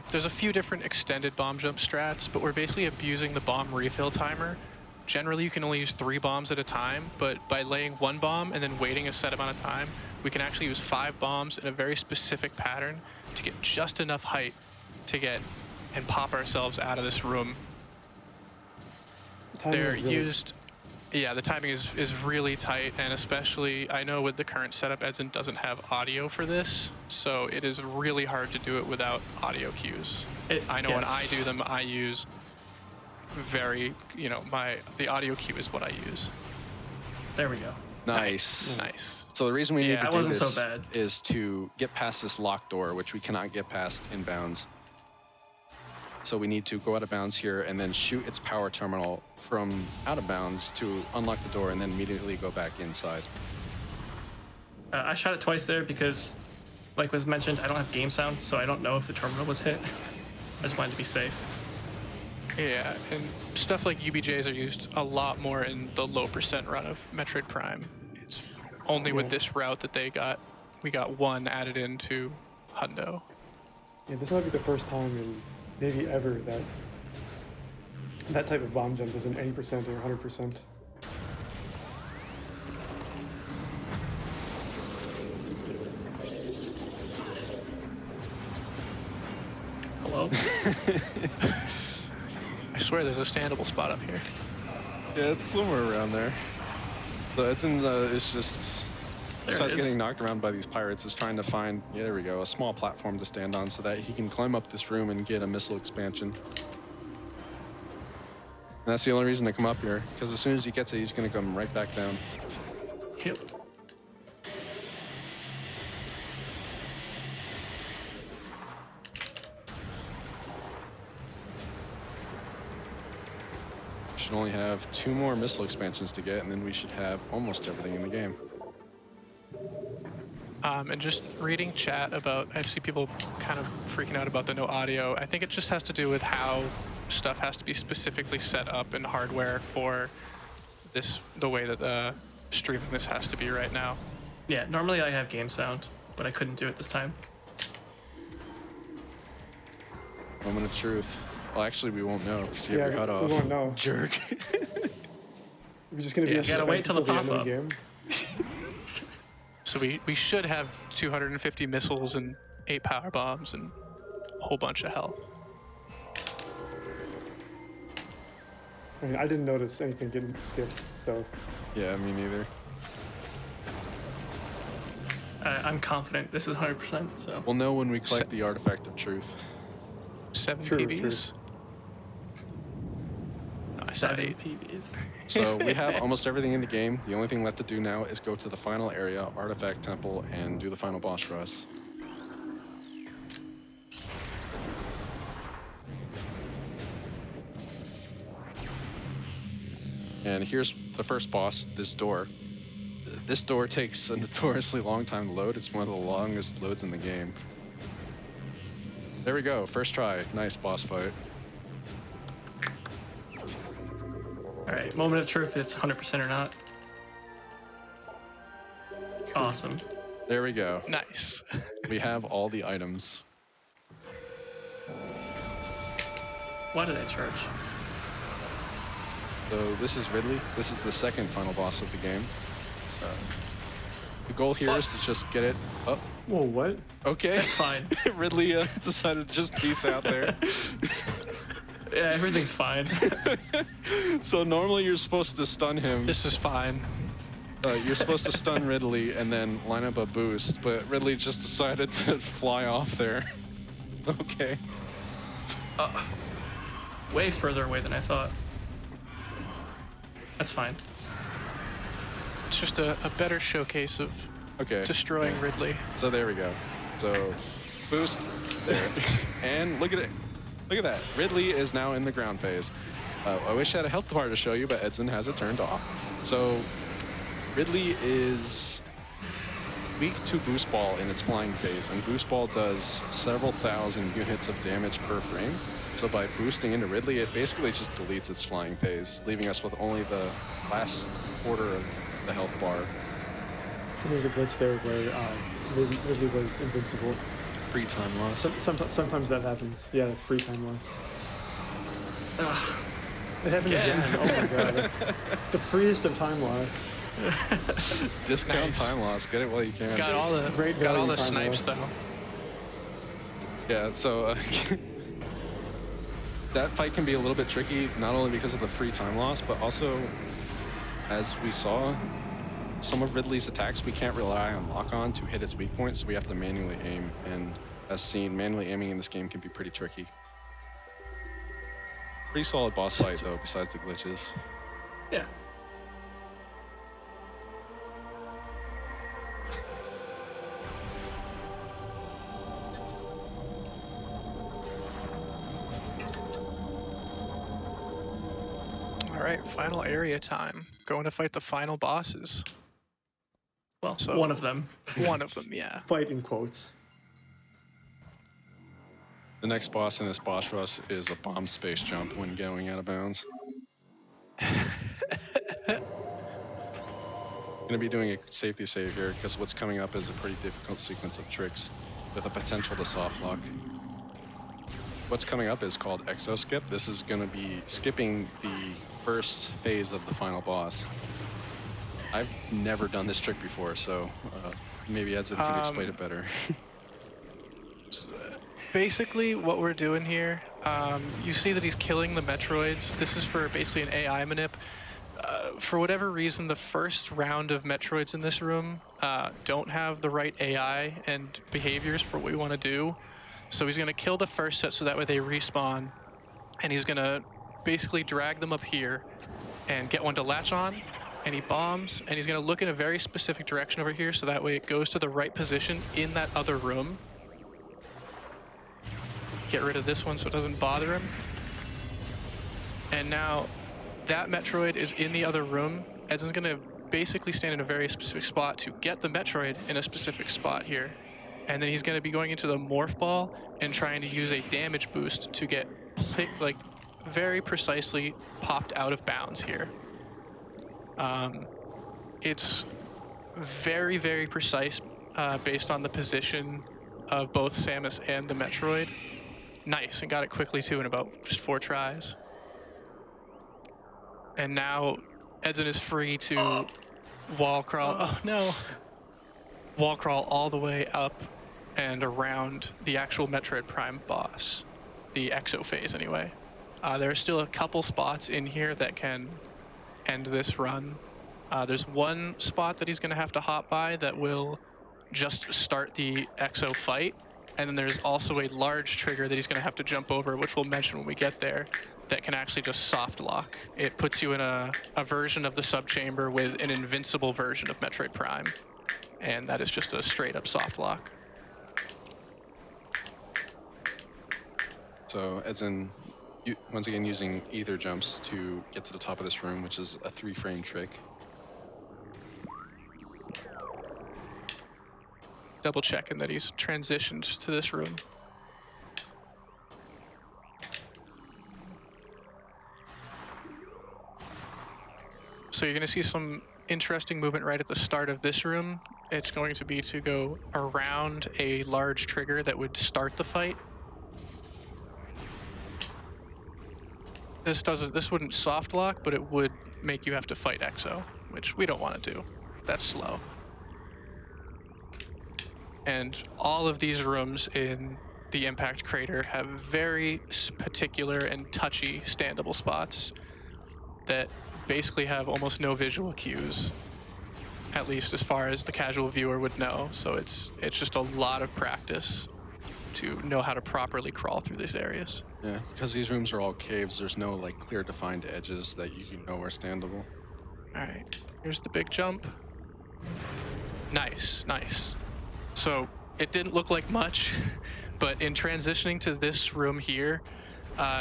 there's a few different extended bomb jump strats, but we're basically abusing the bomb refill timer. Generally, you can only use 3 bombs at a time, but by laying 1 bomb and then waiting a set amount of time, we can actually use 5 bombs in a very specific pattern to get just enough height to get and pop ourselves out of this room. They're used... Yeah, the timing is really tight, and especially, I know with the current setup, edzan doesn't have audio for this, so it is really hard to do it without audio cues. I know when I do them, I use the audio cue is what I use. There we go. Nice. Nice. So the reason we need to that do wasn't this so bad. is to get past this locked door, which we cannot get past inbounds. So we need to go out of bounds here and then shoot its power terminal from out of bounds to unlock the door and then immediately go back inside. I shot it twice there because, like was mentioned, I don't have game sound, so I don't know if the terminal was hit. I just wanted to be safe. Yeah, and stuff like UBJs are used a lot more in the low percent run of Metroid Prime. It's only with this route that we got 1 added into Hundo. Yeah, this might be the first time in maybe ever that type of bomb jump is an 80% or 100%. Hello? I swear there's a standable spot up here. Yeah, it's somewhere around there. So it's just, There besides it is. getting knocked around by these pirates, is trying to find, yeah, there we go, a small platform to stand on so that he can climb up this room and get a missile expansion. And that's the only reason to come up here, because as soon as he gets it, he's going to come right back down. Yep. should only have 2 more missile expansions to get, and then we should have almost everything in the game. And just reading chat about, I see people kind of freaking out about the no audio. I think it just has to do with how stuff has to be specifically set up in hardware for this, the way that streaming this has to be right now. Yeah, normally I have game sound, but I couldn't do it this time. Moment of truth. Well, actually, we won't know because you have your HUD off. we won't know. Jerk. We're just gonna be Yeah, in gotta wait suspense till the until the end of pop-up. the game. So we should have 250 missiles and 8 power bombs and a whole bunch of health. I mean, I didn't notice anything getting skipped, so Yeah, me neither. I'm confident this is 100%. So We'll know when we collect the artifact of truth. 7 True, PBs. No, I said 7 8. PBs. So we have almost everything in the game. The only thing left to do now is go to the final area, Artifact Temple, and do the final boss for us. And here's the first boss, this door. This door takes a notoriously long time to load. It's one of the longest loads in the game. There we go, first try. Nice boss fight. All right, moment of truth. If it's 100% or not. Awesome. There we go. Nice. We have all the items. Why did I charge? So this is Ridley. This is the second final boss of the game. The goal here is to just get it up. whoa, what? Okay. That's fine. Ridley decided to just peace out there. Yeah, everything's fine. So normally you're supposed to stun him. This is fine. You're supposed to stun Ridley and then line up a boost, but Ridley just decided to fly off there. Okay. Way further away than I thought. That's fine. It's just a better showcase of Okay. destroying Yeah. Ridley. So there we go. So boost there. And look at it. Look at that. Ridley is now in the ground phase. I wish I had a health bar to show you, but edzan has it turned off. So Ridley is weak to Boost Ball in its flying phase, and Boost Ball does several thousand units of damage per frame. So by boosting into Ridley, it basically just deletes its flying phase, leaving us with only the last quarter of the health bar. There's a glitch there where Ridley was invincible. Free time loss. Sometimes that happens. Yeah, free time loss. Ugh. It happened Again. again. Oh my god. The freest of time loss. Discount Nice. time loss. Get it while you can. Got all the Great got all value the time snipes loss. though. Yeah, so that fight can be a little bit tricky, not only because of the free time loss, but also, as we saw, some of Ridley's attacks we can't rely on lock-on to hit its weak points, so we have to manually aim, and as seen, manually aiming in this game can be pretty tricky. Pretty solid boss fight though, besides the glitches. Yeah. All right, final area time. Going to fight the final bosses. Well, So- one of them. One of them, yeah. Fight in quotes. The next boss in this boss rush is a bomb space jump when going out of bounds. Gonna be doing a safety save here because what's coming up is a pretty difficult sequence of tricks with a potential to soft lock. What's coming up is called Exo Skip. This is gonna be skipping the first phase of the final boss. I've never done this trick before, so maybe Edzan can explain it better. Basically, what we're doing here, you see that he's killing the Metroids. This is for basically an AI manip. For whatever reason, the first round of Metroids in this room don't have the right AI and behaviors for what we want to do. So he's going to kill the first set so that way they respawn. And he's going to basically drag them up here and get one to latch on. And he bombs, and he's going to look in a very specific direction over here so that way it goes to the right position in that other room. Get rid of this one so it doesn't bother him. And now that Metroid is in the other room. Edzan's going to basically stand in a very specific spot to get the Metroid in a specific spot here. And then he's going to be going into the Morph Ball and trying to use a damage boost to get like very precisely popped out of bounds here. It's very, very precise based on the position of both Samus and the Metroid. Nice, and got it quickly too in about just 4 tries. And now Edzan is free to wall crawl. Oh no! Wall crawl all the way up and around the actual Metroid Prime boss, the Exo phase anyway. There are still a couple spots in here that can end this run. There's one spot that he's going to have to hop by that will just start the Exo fight, and then there's also a large trigger that he's going to have to jump over, which we'll mention when we get there, that can actually just soft lock. It puts you in a version of the subchamber with an invincible version of Metroid Prime, and that is just a straight up soft lock. So Edzan, once again using ether jumps to get to the top of this room, which is a 3-frame trick. Double checking that he's transitioned to this room. So you're going to see some interesting movement right at the start of this room. It's going to be to go around a large trigger that would start the fight. This wouldn't soft lock, but it would make you have to fight Exo, which we don't want to do. That's slow. And all of these rooms in the Impact Crater have very particular and touchy standable spots that basically have almost no visual cues, at least as far as the casual viewer would know. So it's just a lot of practice to know how to properly crawl through these areas. Yeah, because these rooms are all caves, there's no like clear defined edges that you know are standable. All right, here's the big jump. Nice, nice. So it didn't look like much, but in transitioning to this room here,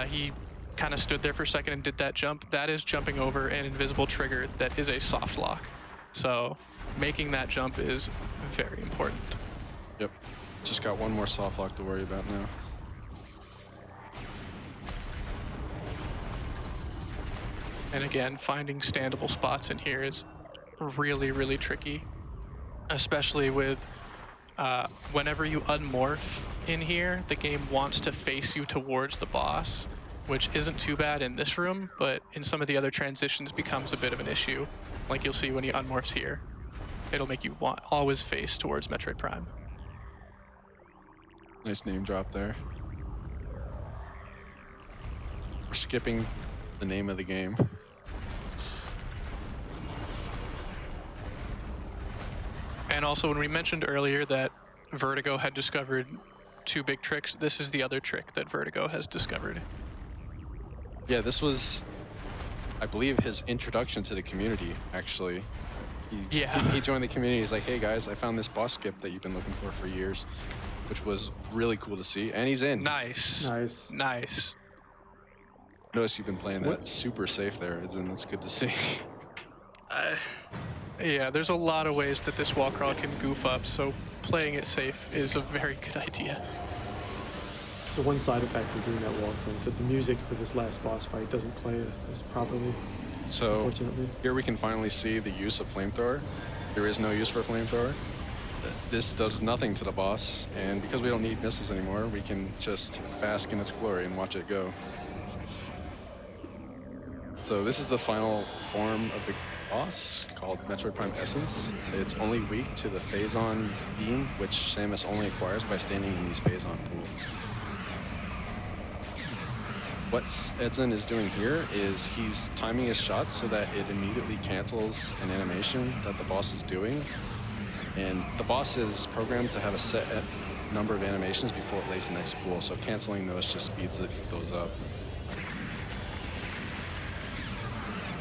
he kind of stood there for a second and did that jump. That is jumping over an invisible trigger that is a soft lock. So making that jump is very important. Yep, just got one more soft lock to worry about now. And again, finding standable spots in here is really, really tricky, especially with whenever you unmorph in here, the game wants to face you towards the boss, which isn't too bad in this room, but in some of the other transitions becomes a bit of an issue. Like you'll see when he unmorphs here, it'll make you always face towards Metroid Prime. Nice name drop there. We're skipping the name of the game. And also, when we mentioned earlier that Vertigo had discovered 2 big tricks, this is the other trick that Vertigo has discovered. Yeah, this was, I believe, his introduction to the community, actually. He joined the community. He's like, hey guys, I found this boss skip that you've been looking for years, which was really cool to see. And he's in. Nice. Nice. Nice. Notice you've been playing that super safe there, and that's good to see. Yeah, there's a lot of ways that this wall crawl can goof up, so playing it safe is a very good idea. So one side effect of doing that wall crawl is that the music for this last boss fight doesn't play as properly. So Unfortunately. here we can finally see the use of flamethrower. There is no use for flamethrower. This does nothing to the boss, and because we don't need missiles anymore, we can just bask in its glory and watch it go. So this is the final form of the boss, called Metroid Prime Essence. It's only weak to the Phazon beam, which Samus only acquires by standing in these Phazon pools. What Edzan is doing here is he's timing his shots so that it immediately cancels an animation that the boss is doing. And the boss is programmed to have a set number of animations before it lays the next pool, so canceling those just speeds those up.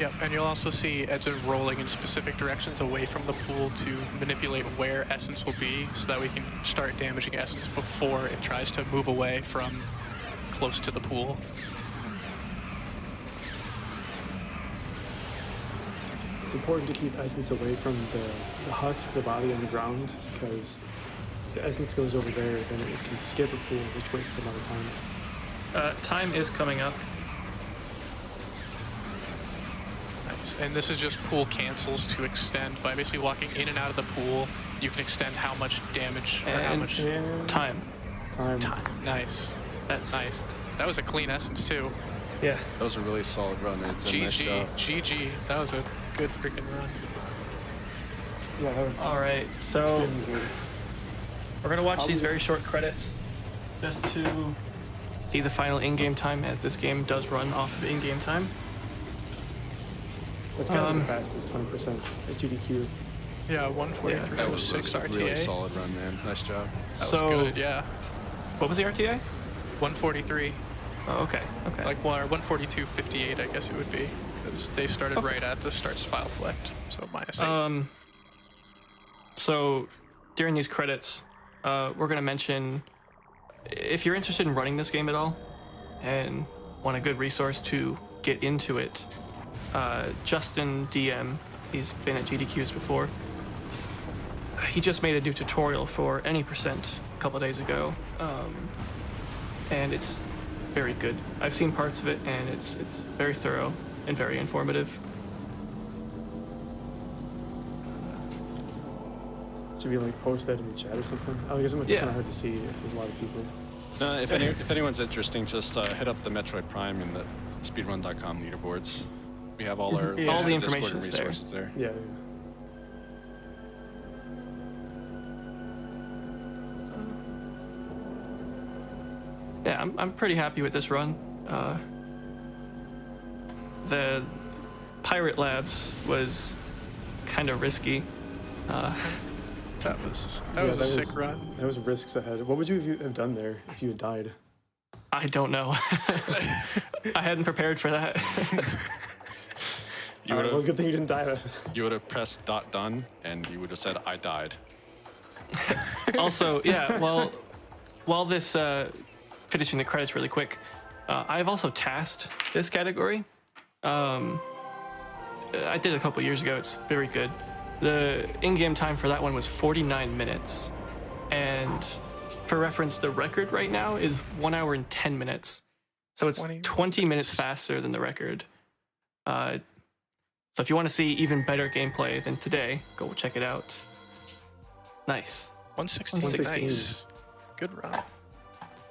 Yep, and you'll also see Edzan rolling in specific directions away from the pool to manipulate where Essence will be, so that we can start damaging Essence before it tries to move away from close to the pool. it's important to keep essence away from the husk, the body, and the ground, because if the essence goes over there, then it can skip a pool, which wastes a lot of time. Time is coming up. Nice. And this is just pool cancels to extend. By basically walking in and out of the pool, you can extend how much damage or how And much time. time. Nice. That's Nice. That was a clean essence too. Yeah. That was a really solid run. It's a nice GG. job. GG. That was a good freaking run. Yeah, that was All right. So extremely good. we're gonna watch these very short credits just to see the final in-game time, as this game does run off of in-game time. That's kind of the fastest, 20% at GDQ. Yeah, 143 That was 6 a RTA. really solid run, man. Nice job. That So- was good. Yeah. What was the RTA? 143. Oh, okay. Okay. Like 142.58, I guess it would be, because they started right at the start file select. So -8. So during these credits, we're gonna mention, if you're interested in running this game at all and want a good resource to get into it, Justin DM, he's been at GDQs before. He just made a new tutorial for any percent a couple days ago, and it's very good. I've seen parts of it, and it's very thorough and very informative. Should we like post that in the chat or something? I guess it might be Yeah. kind of hard to see if there's a lot of people. If anyone's interesting, just hit up the Metroid Prime in the speedrun.com leaderboards. We have all our Yeah. All the links to Discord information and is there. resources there. Yeah. Yeah, I'm pretty happy with this run. The Pirate Labs was kind of risky. That was Yeah, a sick run. That was risks ahead. What would you have done there if you had died? I don't know. I hadn't prepared for that. You Well, would good thing you didn't die. have pressed .done and you would have said I died. Also, yeah, well, while this finishing the credits really quick, I've also tasked this category. I did a couple years ago. It's very good. The in-game time for that one was 49 minutes, and for reference, the record right now is 1 hour and 10 minutes. So it's 20 minutes faster than the record. So if you want to see even better gameplay than today, go check it out. Nice. 116. 116. Nice. Good run.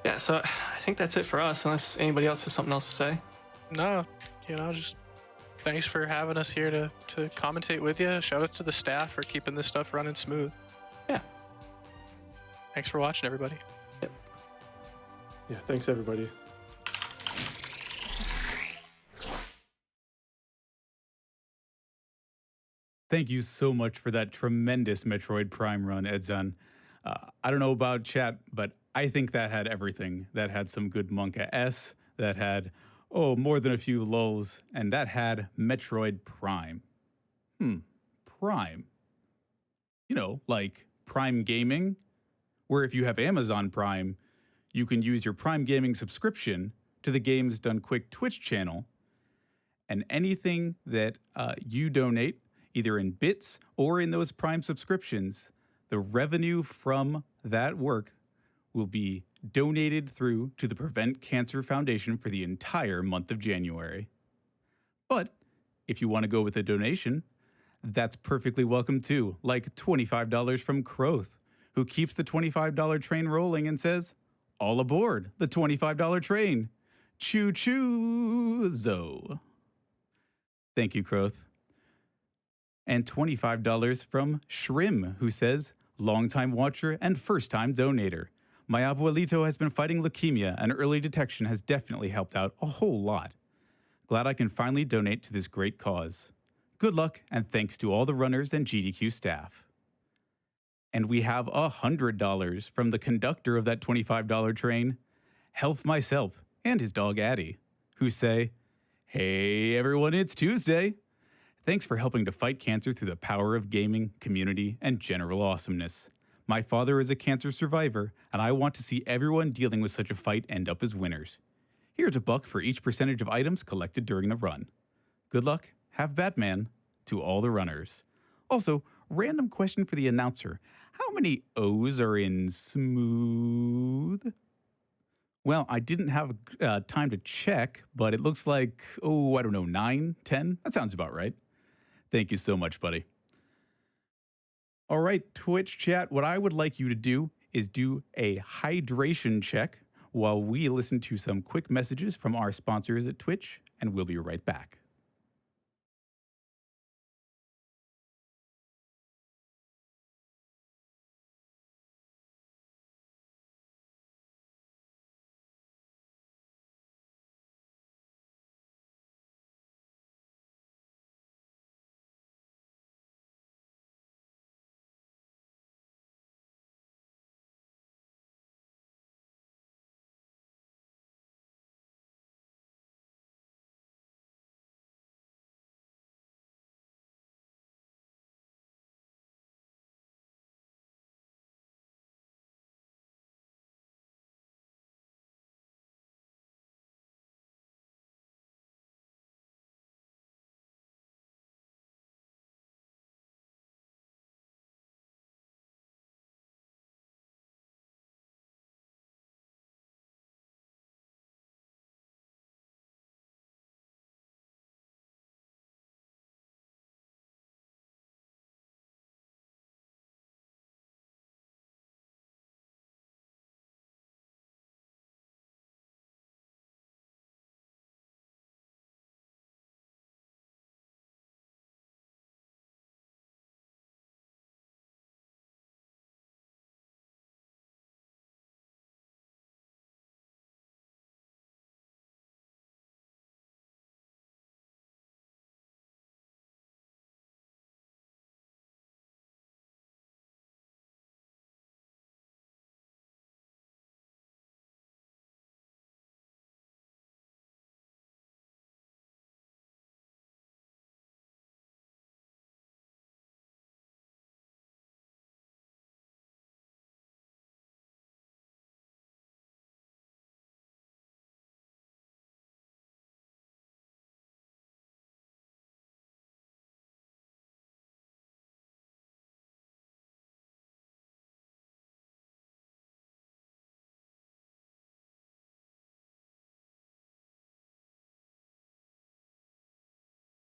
Yeah, so I think that's it for us, unless anybody else has something else to say. No, just thanks for having us here to commentate with you. Shout out to the staff for keeping this stuff running smooth. Yeah. Thanks for watching, everybody. Yeah, thanks everybody. Thank you so much for that tremendous Metroid Prime run, edzan. I don't know about chat, but I think that had everything. That had some good Monka S, that had, more than a few lulls, and that had Metroid Prime. Prime. You know, like Prime Gaming, where if you have Amazon Prime, you can use your Prime Gaming subscription to the Games Done Quick Twitch channel, and anything that you donate, either in bits or in those Prime subscriptions, the revenue from that work will be donated through to the Prevent Cancer Foundation for the entire month of January. But if you want to go with a donation, that's perfectly welcome too, like $25 from Croth, who keeps the $25 train rolling and says, all aboard the $25 train. Choo-choo-zo. Thank you, Croth. And $25 from Shrim, who says, longtime watcher and first-time donator. My abuelito has been fighting leukemia, and early detection has definitely helped out a whole lot. Glad I can finally donate to this great cause. Good luck, and thanks to all the runners and GDQ staff. And we have $100 from the conductor of that $25 train, Health Myself, and his dog Addie, who say, hey everyone, it's Tuesday. Thanks for helping to fight cancer through the power of gaming, community, and general awesomeness. My father is a cancer survivor, and I want to see everyone dealing with such a fight end up as winners. Here's $1 for each percentage of items collected during the run. Good luck, have Batman, to all the runners. Also, random question for the announcer. How many O's are in smooth? Well, I didn't have time to check, but it looks like, I don't know, 9, 10? That sounds about right. Thank you so much, buddy. All right, Twitch chat, what I would like you to do is do a hydration check while we listen to some quick messages from our sponsors at Twitch, and we'll be right back.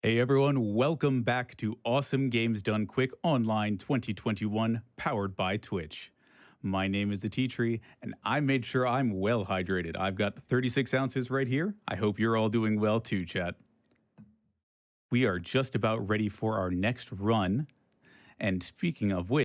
Hey everyone, welcome back to Awesome Games Done Quick Online 2021, powered by Twitch. My name is ateatree, and I made sure I'm well hydrated. I've got 36 ounces right here. I hope you're all doing well too, chat. We are just about ready for our next run, and speaking of which,